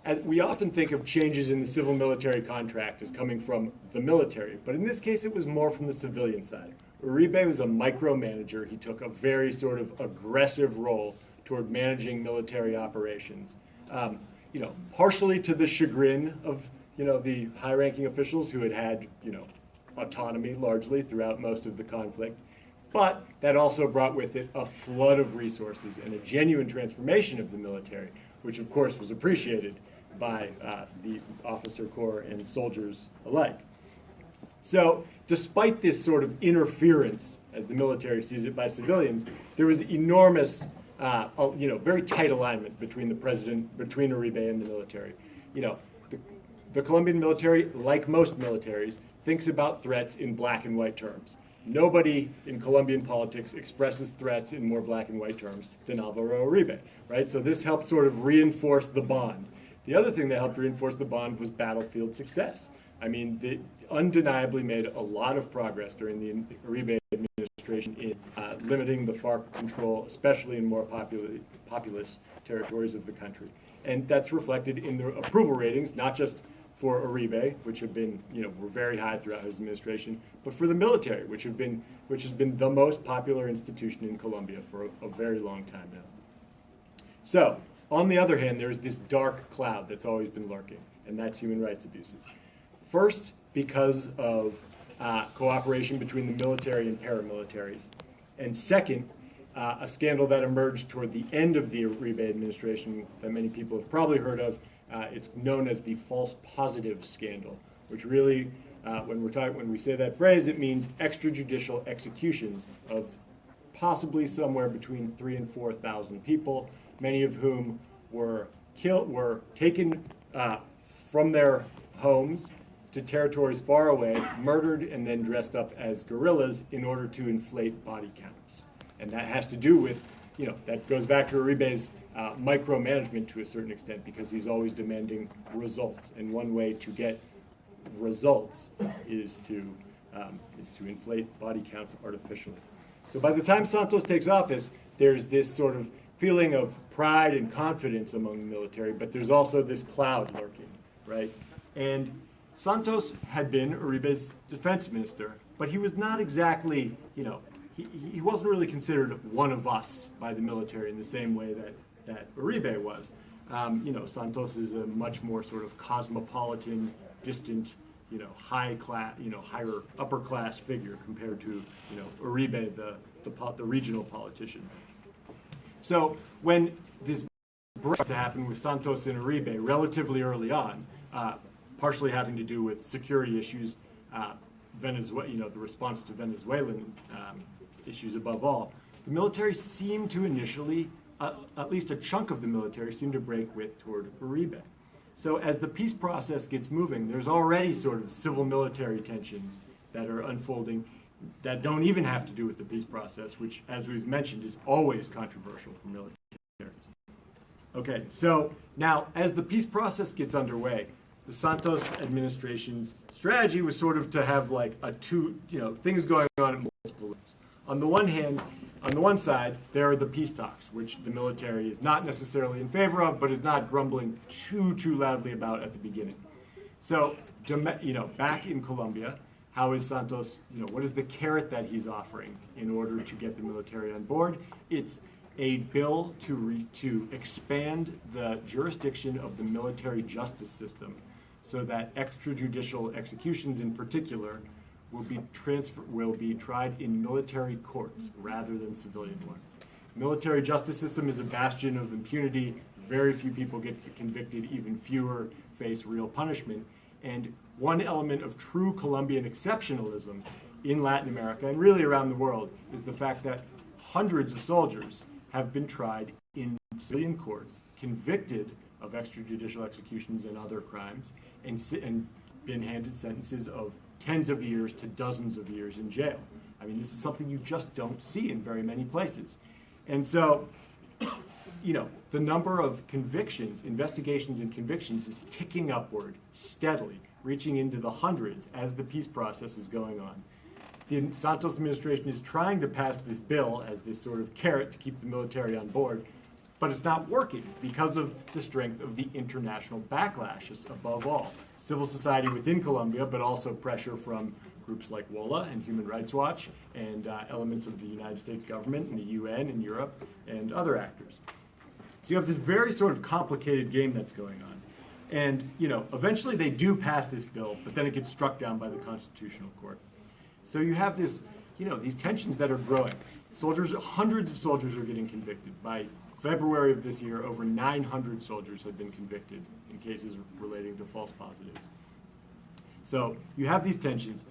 As we often think of changes in the civil-military contract as coming from the military, but in this case it was more from the civilian side. Uribe was a micromanager. He took a very sort of aggressive role toward managing military operations. Partially to the chagrin of, the high-ranking officials who had autonomy largely throughout most of the conflict. But that also brought with it a flood of resources and a genuine transformation of the military, which of course was appreciated by the officer corps and soldiers alike. So despite this sort of interference, as the military sees it, by civilians, there was enormous very tight alignment between the president, between Uribe and the military. The Colombian military, like most militaries, thinks about threats in black and white terms. Nobody in Colombian politics expresses threats in more black and white terms than Alvaro Uribe, right? So this helped sort of reinforce the bond. The other thing that helped reinforce the bond was battlefield success. I mean, they undeniably made a lot of progress during the Uribe administration in limiting the FARC control, especially in more populous territories of the country. And that's reflected in the approval ratings, not just for Uribe, which have been, were very high throughout his administration, but for the military, which has been the most popular institution in Colombia for a very long time now. So, on the other hand, there's this dark cloud that's always been lurking, and that's human rights abuses. First, because of cooperation between the military and paramilitaries. And second, a scandal that emerged toward the end of the Uribe administration that many people have probably heard of. It's known as the false positive scandal, which really, when we say that phrase, it means extrajudicial executions of possibly somewhere between 3,000 and 4,000 people, many of whom were taken from their homes to territories far away, murdered, and then dressed up as guerrillas in order to inflate body counts. And that has to do with, that goes back to Uribe's micromanagement to a certain extent, because he's always demanding results. And one way to get results is to inflate body counts artificially. So by the time Santos takes office, there's this sort of feeling of pride and confidence among the military, but there's also this cloud lurking, right? And Santos had been Uribe's defense minister, but he was not exactly, he wasn't really considered one of us by the military in the same way that Uribe was. Santos is a much more sort of cosmopolitan, distant, high class, higher upper class figure compared to, Uribe, the regional politician. So when this break to happen with Santos and Uribe relatively early on, partially having to do with security issues, the response to Venezuelan issues above all, the military seemed to initially, at least a chunk of the military, seemed to break toward Uribe. So as the peace process gets moving, there's already sort of civil-military tensions that are unfolding that don't even have to do with the peace process, which, as we've mentioned, is always controversial for militaries. Okay, so now as the peace process gets underway, the Santos administration's strategy was sort of to have like things going on at multiple levels. On the one side, there are the peace talks, which the military is not necessarily in favor of, but is not grumbling too loudly about at the beginning. So, back in Colombia, how is Santos, what is the carrot that he's offering in order to get the military on board? It's a bill to expand the jurisdiction of the military justice system so that extrajudicial executions in particular will be tried in military courts rather than civilian ones. Military justice system is a bastion of impunity. Very few people get convicted, even fewer face real punishment. And one element of true Colombian exceptionalism in Latin America and really around the world is the fact that hundreds of soldiers have been tried in civilian courts, convicted of extrajudicial executions and other crimes, and been handed sentences of tens of years to dozens of years in jail. I mean, this is something you just don't see in very many places. And so, the number of convictions, investigations and convictions is ticking upward steadily, reaching into the hundreds as the peace process is going on. The Santos administration is trying to pass this bill as this sort of carrot to keep the military on board, but it's not working because of the strength of the international backlash, above all. Civil society within Colombia, but also pressure from groups like WOLA and Human Rights Watch and elements of the United States government and the UN and Europe and other actors. So you have this very sort of complicated game that's going on. And, eventually they do pass this bill, but then it gets struck down by the Constitutional Court. So you have this, these tensions that are growing. Hundreds of soldiers are getting convicted. By February of this year, over 900 soldiers have been convicted in cases relating to false positives. So you have these tensions.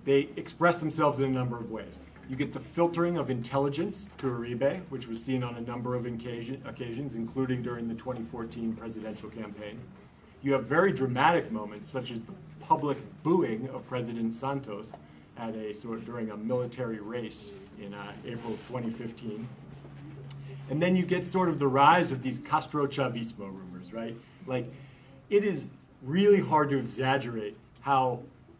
They express themselves in a number of ways. You get the filtering of intelligence to Uribe, which was seen on a number of occasions, including during the 2014 presidential campaign. You have very dramatic moments, such as the public booing of President Santos at during a military race in April of 2015. And then you get sort of the rise of these Castro-Chavismo rumors, right? Like, it is really hard to exaggerate how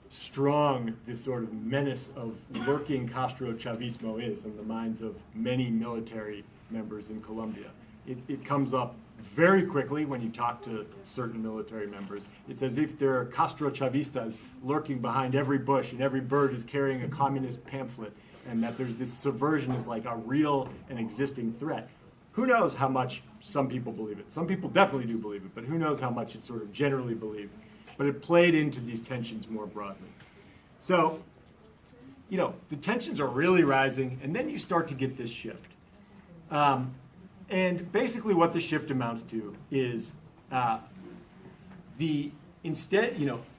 strong this sort of menace of lurking Castro-Chavismo is in the minds of many military members in Colombia. It comes up very quickly when you talk to certain military members. It's as if there are Castro-Chavistas lurking behind every bush and every bird is carrying a communist pamphlet, and that there's this subversion is like a real and existing threat. Who knows how much some people believe it? Some people definitely do believe it, but who knows how much it's sort of generally believed. But it played into these tensions more broadly. So, the tensions are really rising, and then you start to get this shift. And basically what the shift amounts to is the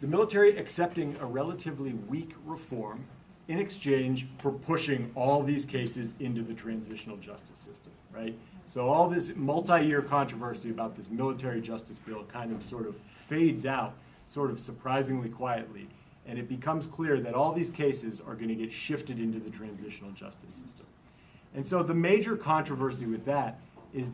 military accepting a relatively weak reform in exchange for pushing all these cases into the transitional justice system, right? So all this multi-year controversy about this military justice bill kind of sort of fades out, sort of surprisingly quietly, and it becomes clear that all these cases are going to get shifted into the transitional justice system. And so the major controversy with that is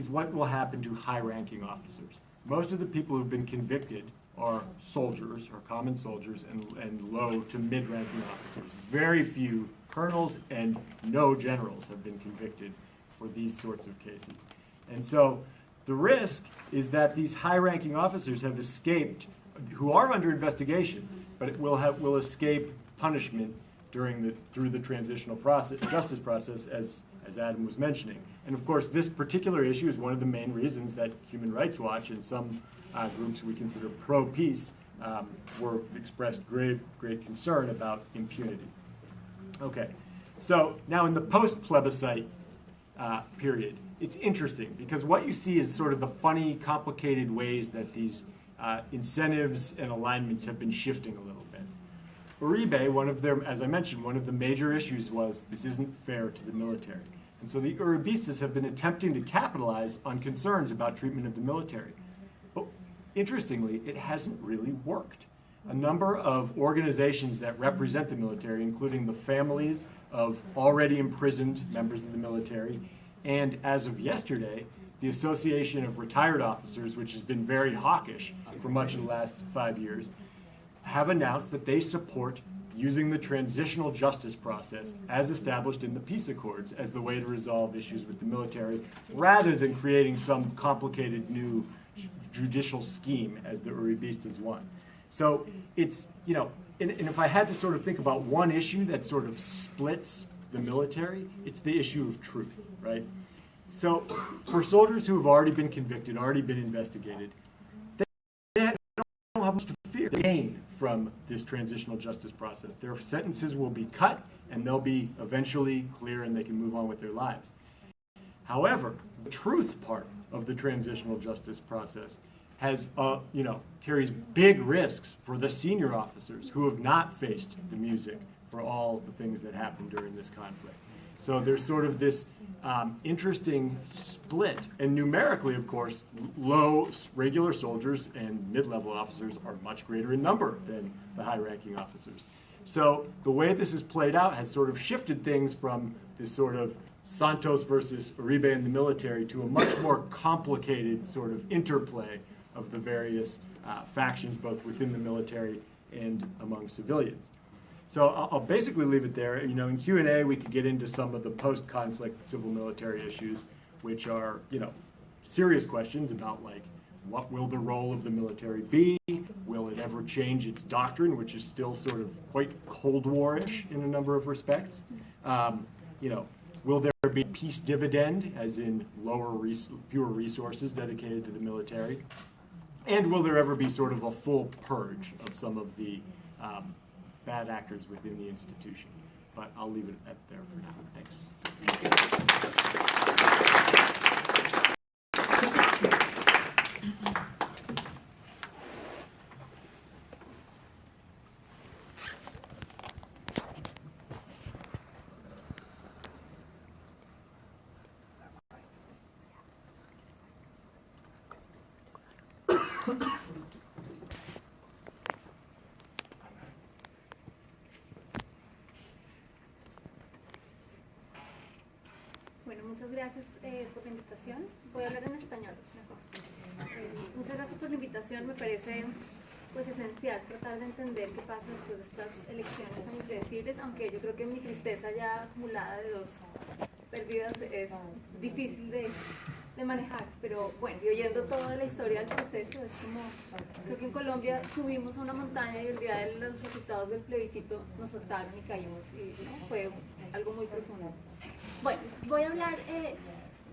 what will happen to high-ranking officers. Most of the people who've been convicted are soldiers, or common soldiers, and low to mid-ranking officers. Very few colonels and no generals have been convicted for these sorts of cases. And so the risk is that these high-ranking officers have escaped, who are under investigation, but it will escape punishment through the transitional justice process, as Adam was mentioning. And of course, this particular issue is one of the main reasons that Human Rights Watch and some groups we consider pro-peace were expressed great concern about impunity. Okay, so now in the post-plebiscite period, it's interesting because what you see is sort of the funny, complicated ways that these incentives and alignments have been shifting a little bit. Uribe, as I mentioned, one of the major issues was this isn't fair to the military. And so the Uribistas have been attempting to capitalize on concerns about treatment of the military. But interestingly, it hasn't really worked. A number of organizations that represent the military, including the families of already imprisoned members of the military, and as of yesterday, the Association of Retired Officers, which has been very hawkish for much of the last 5 years, have announced that they support using the transitional justice process as established in the peace accords as the way to resolve issues with the military, rather than creating some complicated new judicial scheme as the Uribistas want. So it's, and if I had to sort of think about one issue that sort of splits the military, it's the issue of truth, right? So for soldiers who have already been convicted, already been investigated, they don't have much to fear. They gain from this transitional justice process. Their sentences will be cut, and they'll be eventually clear, and they can move on with their lives. However, the truth part of the transitional justice process has, carries big risks for the senior officers who have not faced the music for all the things that happened during this conflict. So there's sort of this interesting split. And numerically, of course, low regular soldiers and mid-level officers are much greater in number than the high-ranking officers. So the way this is played out has sort of shifted things from this sort of Santos versus Uribe in the military to a much more complicated sort of interplay of the various factions, both within the military and among civilians. So I'll basically leave it there. In Q&A, we could get into some of the post-conflict civil-military issues, which are, serious questions about, like, what will the role of the military be? Will it ever change its doctrine, which is still sort of quite Cold War-ish in a number of respects? Will there be peace dividend, as in fewer resources dedicated to the military? And will there ever be sort of a full purge of some of the bad actors within the institution? But I'll leave it at there for now. Thanks. Bueno, muchas gracias por la invitación. Voy a hablar en español mejor. Muchas gracias por la invitación. Me parece pues esencial tratar de entender qué pasa después de estas elecciones tan impredecibles, aunque yo creo que mi tristeza ya acumulada de 2 pérdidas es difícil de manejar, pero bueno, y oyendo toda la historia del proceso, es como, creo que en Colombia subimos a una montaña y el día de los resultados del plebiscito nos soltaron y caímos, y fue algo muy profundo. Bueno, voy a hablar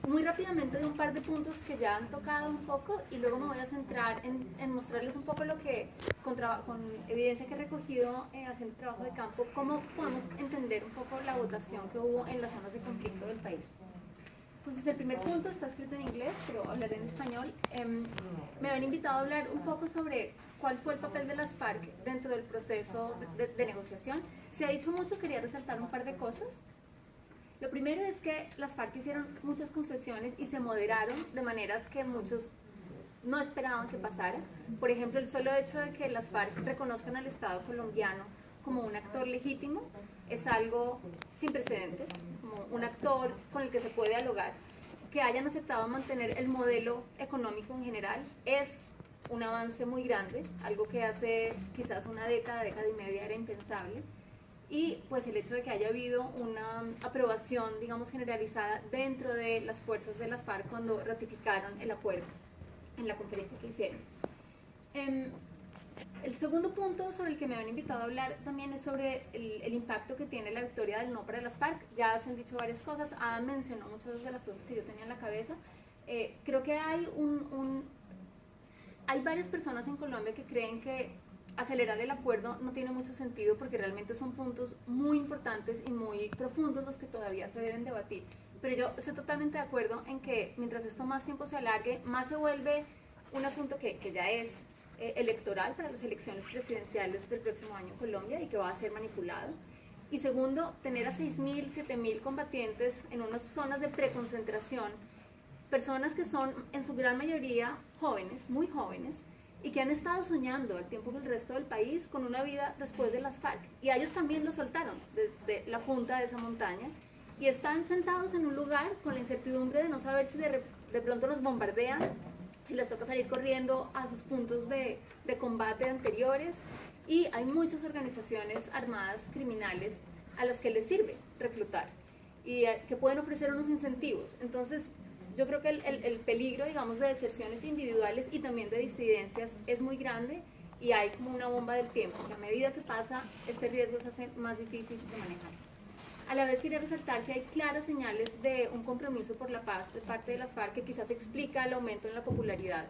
muy rápidamente de un par de puntos que ya han tocado un poco y luego me voy a centrar en mostrarles un poco lo que, con evidencia que he recogido haciendo trabajo de campo, cómo podemos entender un poco la votación que hubo en las zonas de conflicto del país. Entonces el primer punto está escrito en inglés, pero hablaré en español. Me habían invitado a hablar un poco sobre cuál fue el papel de las FARC dentro del proceso de negociación. Se ha dicho mucho, quería resaltar un par de cosas. Lo primero es que las FARC hicieron muchas concesiones y se moderaron de maneras que muchos no esperaban que pasara. Por ejemplo, el solo hecho de que las FARC reconozcan al Estado colombiano como un actor legítimo es algo sin precedentes, como un actor con el que se puede dialogar. Que hayan aceptado mantener el modelo económico en general es un avance muy grande, algo que hace quizás una década y media era impensable. y pues el hecho de que haya habido una aprobación, digamos, generalizada dentro de las fuerzas de las FARC cuando ratificaron el acuerdo en la conferencia que hicieron. El segundo punto sobre el que me han invitado a hablar también es sobre el impacto que tiene la victoria del no para las FARC. Ya se han dicho varias cosas, Adam mencionó muchas de las cosas que yo tenía en la cabeza. Creo que hay varias personas en Colombia que creen que acelerar el acuerdo no tiene mucho sentido porque realmente son puntos muy importantes y muy profundos los que todavía se deben debatir. Pero yo estoy totalmente de acuerdo en que mientras esto más tiempo se alargue, más se vuelve un asunto que ya es electoral para las elecciones presidenciales del próximo año en Colombia y que va a ser manipulado. Y segundo, tener a 6.000, 7.000 combatientes en unas zonas de preconcentración, personas que son en su gran mayoría jóvenes, muy jóvenes, y que han estado soñando al tiempo que el resto del país con una vida después de las FARC. Y a ellos también los soltaron desde la punta de esa montaña y están sentados en un lugar con la incertidumbre de no saber si de pronto los bombardean, si les toca salir corriendo a sus puntos de combate anteriores. Y hay muchas organizaciones armadas criminales a las que les sirve reclutar y que pueden ofrecer unos incentivos. Entonces, yo creo que el peligro, digamos, de deserciones individuales y también de disidencias es muy grande y hay como una bomba del tiempo, que a medida que pasa, este riesgo se hace más difícil de manejar. A la vez quería resaltar que hay claras señales de un compromiso por la paz de parte de las FARC que quizás explica el aumento en la popularidad,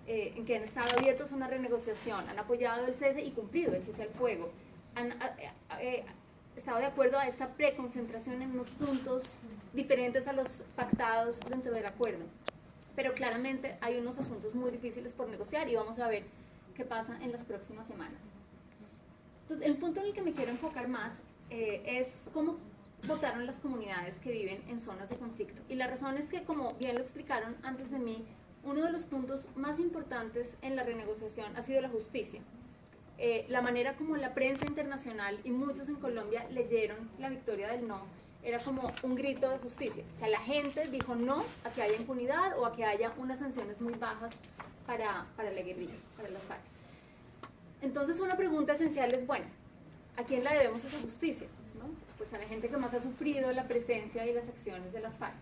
en que han estado abiertos a una renegociación, han apoyado el cese y cumplido el cese al fuego, han estado de acuerdo a esta preconcentración en unos puntos diferentes a los pactados dentro del acuerdo. Pero claramente hay unos asuntos muy difíciles por negociar y vamos a ver qué pasa en las próximas semanas. Entonces, el punto en el que me quiero enfocar más es cómo votaron las comunidades que viven en zonas de conflicto. Y la razón es que, como bien lo explicaron antes de mí, uno de los puntos más importantes en la renegociación ha sido la justicia. La manera como la prensa internacional y muchos en Colombia leyeron la victoria del no era como un grito de justicia. O sea, la gente dijo no a que haya impunidad o a que haya unas sanciones muy bajas para la guerrilla, para las FARC. Entonces, una pregunta esencial es, bueno, ¿a quién la debemos esa justicia? ¿No? Pues a la gente que más ha sufrido la presencia y las acciones de las FARC.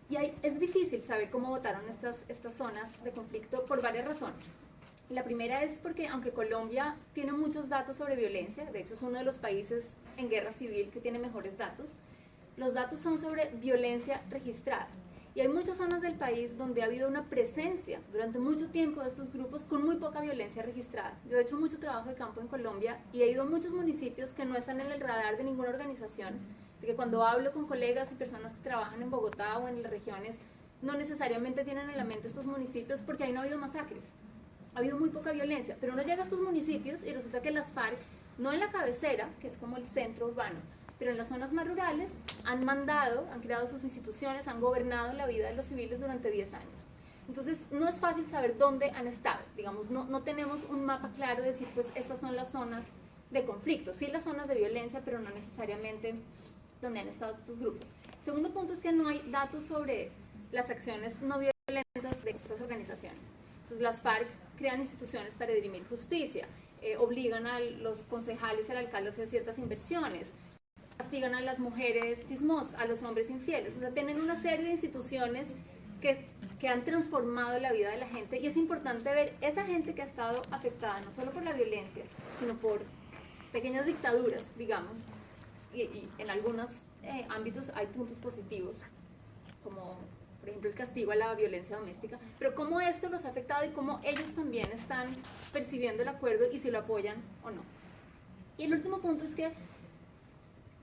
Y es difícil saber cómo votaron estas zonas de conflicto por varias razones. La primera es porque, aunque Colombia tiene muchos datos sobre violencia, de hecho es uno de los países en guerra civil que tiene mejores datos, los datos son sobre violencia registrada. Y hay muchas zonas del país donde ha habido una presencia durante mucho tiempo de estos grupos con muy poca violencia registrada. Yo he hecho mucho trabajo de campo en Colombia y he ido a muchos municipios que no están en el radar de ninguna organización, porque cuando hablo con colegas y personas que trabajan en Bogotá o en las regiones, no necesariamente tienen en la mente estos municipios porque ahí no ha habido masacres. Ha habido muy poca violencia, pero uno llega a estos municipios y resulta que las FARC, no en la cabecera, que es como el centro urbano, pero en las zonas más rurales, han creado sus instituciones, han gobernado la vida de los civiles durante 10 años. Entonces, no es fácil saber dónde han estado, digamos, no tenemos un mapa claro de decir, pues, estas son las zonas de conflicto, sí las zonas de violencia, pero no necesariamente donde han estado estos grupos. Segundo punto es que no hay datos sobre las acciones no violentas de estas organizaciones. Entonces, las FARC crean instituciones para dirimir justicia, obligan a los concejales y al alcalde a hacer ciertas inversiones, castigan a las mujeres chismosas, a los hombres infieles. O sea, tienen una serie de instituciones que han transformado la vida de la gente y es importante ver esa gente que ha estado afectada no solo por la violencia, sino por pequeñas dictaduras, digamos, y en algunos ámbitos hay puntos positivos, como por ejemplo el castigo a la violencia doméstica, pero cómo esto los ha afectado y cómo ellos también están percibiendo el acuerdo y si lo apoyan o no. Y el último punto es que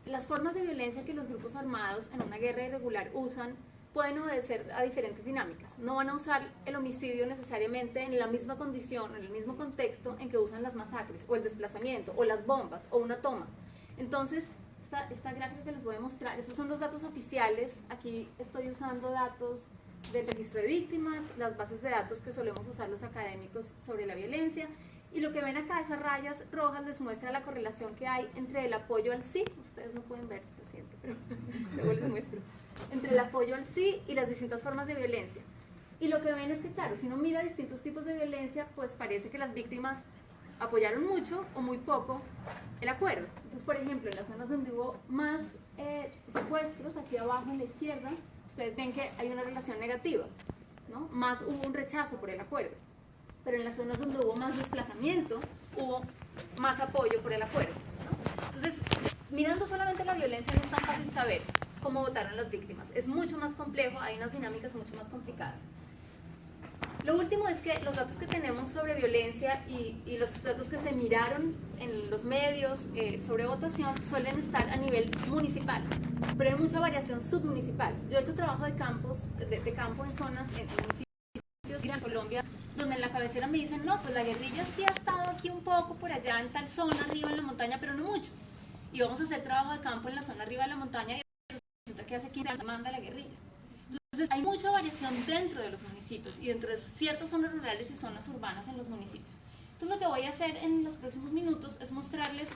las formas de violencia que los grupos armados en una guerra irregular usan pueden obedecer a diferentes dinámicas. No van a usar el homicidio necesariamente en la misma condición, en el mismo contexto en que usan las masacres, o el desplazamiento, o las bombas, o una toma. Entonces, esta gráfica que les voy a mostrar, estos son los datos oficiales. Aquí estoy usando datos del registro de víctimas, las bases de datos que solemos usar los académicos sobre la violencia. Y lo que ven acá, esas rayas rojas, les muestra la correlación que hay entre el apoyo al sí, ustedes no pueden ver, lo siento, pero luego les muestro, entre el apoyo al sí y las distintas formas de violencia. Y lo que ven es que, claro, si uno mira distintos tipos de violencia, pues parece que las víctimas apoyaron mucho o muy poco el acuerdo. Entonces, por ejemplo, en las zonas donde hubo más secuestros, aquí abajo en la izquierda, ustedes ven que hay una relación negativa, ¿no? Más hubo un rechazo por el acuerdo. Pero en las zonas donde hubo más desplazamiento, hubo más apoyo por el acuerdo, ¿no? Entonces, mirando solamente la violencia no es tan fácil saber cómo votaron las víctimas. Es mucho más complejo, hay unas dinámicas mucho más complicadas. Lo último es que los datos que tenemos sobre violencia y los datos que se miraron en los medios sobre votación suelen estar a nivel municipal, pero hay mucha variación submunicipal. Yo he hecho trabajo de campo en zonas, en municipios en Colombia, donde en la cabecera me dicen, no, pues la guerrilla sí ha estado aquí un poco, por allá en tal zona, arriba en la montaña, pero no mucho. Y vamos a hacer trabajo de campo en la zona arriba de la montaña y resulta que hace 15 años manda la guerrilla. Entonces hay mucha variación dentro de los municipios y dentro de ciertas zonas rurales y zonas urbanas en los municipios. Entonces lo que voy a hacer en los próximos minutos es mostrarles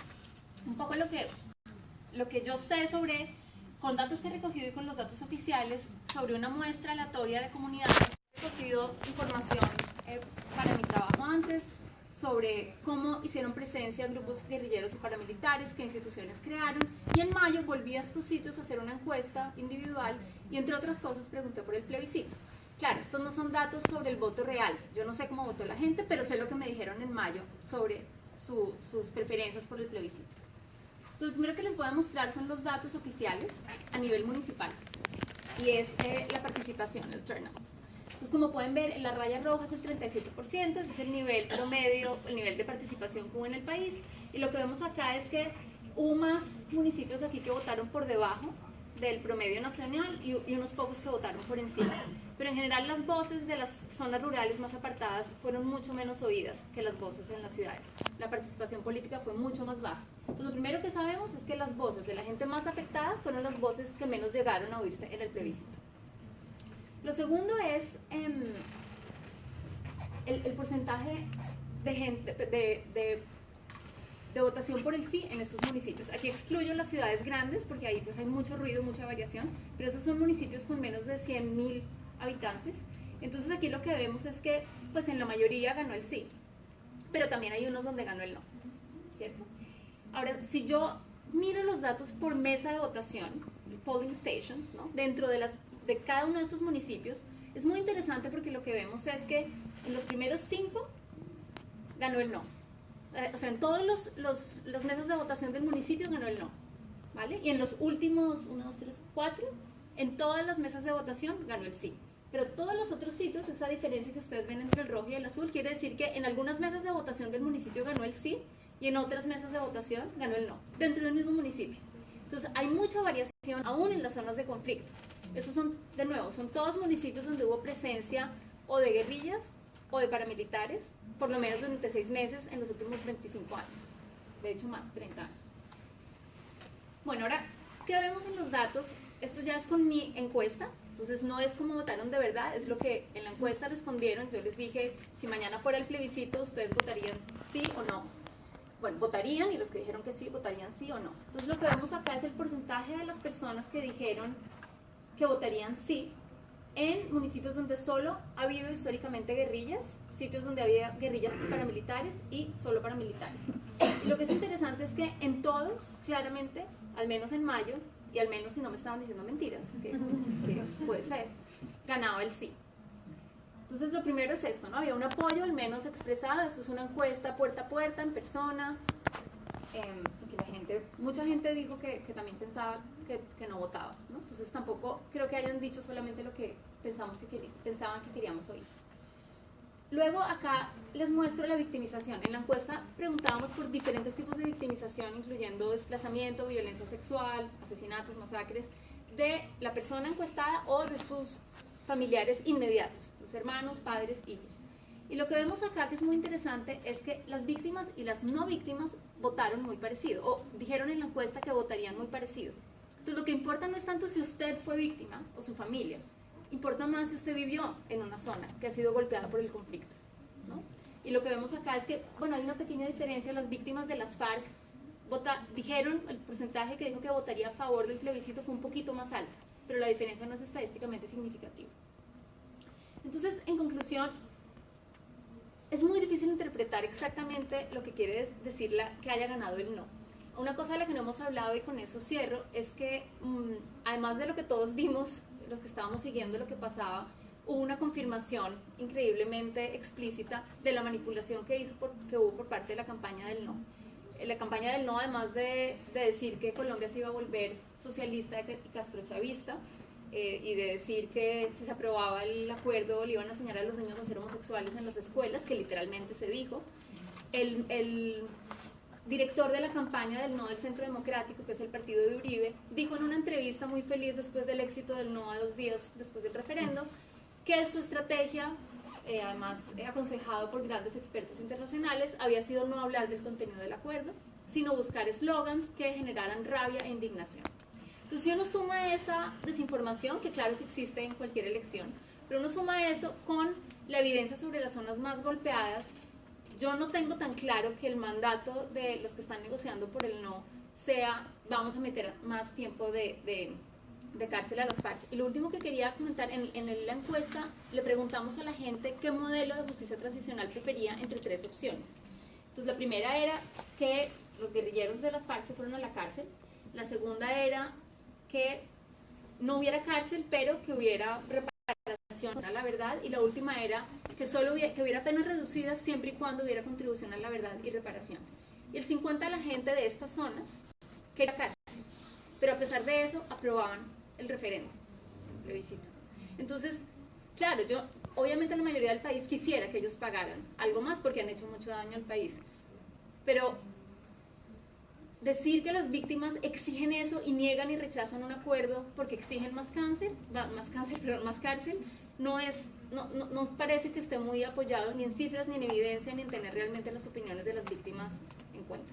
un poco lo que yo sé sobre, con datos que he recogido y con los datos oficiales, sobre una muestra aleatoria de comunidades. He recogido información para mi trabajo antes, sobre cómo hicieron presencia grupos guerrilleros y paramilitares, qué instituciones crearon, y en mayo volví a estos sitios a hacer una encuesta individual y entre otras cosas pregunté por el plebiscito. Claro, estos no son datos sobre el voto real, yo no sé cómo votó la gente, pero sé lo que me dijeron en mayo sobre sus preferencias por el plebiscito. Lo primero que les voy a mostrar son los datos oficiales a nivel municipal, y es la participación, el turnout. Entonces, como pueden ver, la raya roja es el 37%, ese es el nivel promedio, el nivel de participación que hubo en el país. Y lo que vemos acá es que hubo más municipios aquí que votaron por debajo del promedio nacional y unos pocos que votaron por encima. Pero en general las voces de las zonas rurales más apartadas fueron mucho menos oídas que las voces en las ciudades. La participación política fue mucho más baja. Entonces, lo primero que sabemos es que las voces de la gente más afectada fueron las voces que menos llegaron a oírse en el plebiscito. Lo segundo es el porcentaje de gente, de votación por el sí en estos municipios. Aquí excluyo las ciudades grandes porque ahí pues hay mucho ruido, mucha variación, pero esos son municipios con menos de 100.000 habitantes. Entonces aquí lo que vemos es que pues en la mayoría ganó el sí, pero también hay unos donde ganó el no, ¿cierto? Ahora, si yo miro los datos por mesa de votación, el polling station, ¿no? Dentro de cada uno de estos municipios, es muy interesante porque lo que vemos es que en los primeros 5 ganó el no. O sea, en todas las mesas de votación del municipio ganó el no, ¿vale? Y en los últimos 1, 2, 3, 4, en todas las mesas de votación ganó el sí. Pero todos los otros sitios, esa diferencia que ustedes ven entre el rojo y el azul, quiere decir que en algunas mesas de votación del municipio ganó el sí y en otras mesas de votación ganó el no, dentro del mismo municipio. Entonces, hay mucha variación aún en las zonas de conflicto. Estos son, de nuevo, son todos municipios donde hubo presencia o de guerrillas o de paramilitares, por lo menos durante 6 meses en los últimos 25 años. De hecho, más, 30 años. Bueno, ahora, ¿qué vemos en los datos? Esto ya es con mi encuesta, entonces no es como votaron de verdad, es lo que en la encuesta respondieron. Yo les dije, si mañana fuera el plebiscito, ¿ustedes votarían sí o no? Bueno, votarían, y los que dijeron que sí, votarían sí o no. Entonces lo que vemos acá es el porcentaje de las personas que dijeron que votarían sí en municipios donde solo ha habido históricamente guerrillas, sitios donde había guerrillas y paramilitares y solo paramilitares. Y lo que es interesante es que en todos, claramente, al menos en mayo, y al menos si no me estaban diciendo mentiras, que puede ser, ganaba el sí. Entonces lo primero es esto, ¿no? Había un apoyo al menos expresado, esto es una encuesta puerta a puerta, en persona, que la gente, mucha gente dijo que también pensaba que no votaba, ¿no? Entonces tampoco creo que hayan dicho solamente lo que pensaban que queríamos oír. Luego acá les muestro la victimización. En la encuesta preguntábamos por diferentes tipos de victimización, incluyendo desplazamiento, violencia sexual, asesinatos, masacres, de la persona encuestada o de sus familiares inmediatos, sus hermanos, padres, hijos. Y lo que vemos acá, que es muy interesante, es que las víctimas y las no víctimas votaron muy parecido, o dijeron en la encuesta que votarían muy parecido. Entonces lo que importa no es tanto si usted fue víctima o su familia, importa más si usted vivió en una zona que ha sido golpeada por el conflicto, ¿no? Y lo que vemos acá es que, bueno, hay una pequeña diferencia. Las víctimas de las FARC dijeron, el porcentaje que dijo que votaría a favor del plebiscito fue un poquito más alta, pero la diferencia no es estadísticamente significativa. Entonces, en conclusión, es muy difícil interpretar exactamente lo que quiere decir que haya ganado el no. Una cosa de la que no hemos hablado, y con eso cierro, es que además de lo que todos vimos, los que estábamos siguiendo lo que pasaba, hubo una confirmación increíblemente explícita de la manipulación que hubo por parte de la campaña del no. La campaña del no, además de decir que Colombia se iba a volver socialista y castrochavista, y de decir que si se aprobaba el acuerdo le iban a enseñar a los niños a ser homosexuales en las escuelas, que literalmente se dijo, el director de la campaña del no del Centro Democrático, que es el partido de Uribe, dijo en una entrevista muy feliz después del éxito del no, a 2 días después del referendo, que su estrategia, además aconsejado por grandes expertos internacionales, había sido no hablar del contenido del acuerdo, sino buscar eslogans que generaran rabia e indignación. Entonces, si uno suma esa desinformación, que claro que existe en cualquier elección, pero uno suma eso con la evidencia sobre las zonas más golpeadas, yo no tengo tan claro que el mandato de los que están negociando por el no sea, vamos a meter más tiempo de cárcel a las FARC. Y lo último que quería comentar, en la encuesta le preguntamos a la gente qué modelo de justicia transicional prefería entre 3 opciones. Entonces, la primera era que los guerrilleros de las FARC se fueron a la cárcel. La segunda era que no hubiera cárcel, pero que hubiera reparación a la verdad. Y la última era que que hubiera penas reducidas siempre y cuando hubiera contribución a la verdad y reparación. Y el 50% de la gente de estas zonas quería cárcel, pero a pesar de eso aprobaban el referéndum, el plebiscito. Entonces, claro, obviamente la mayoría del país quisiera que ellos pagaran algo más porque han hecho mucho daño al país, pero decir que las víctimas exigen eso y niegan y rechazan un acuerdo porque exigen más cárcel, no nos parece que esté muy apoyado ni en cifras, ni en evidencia, ni en tener realmente las opiniones de las víctimas en cuenta.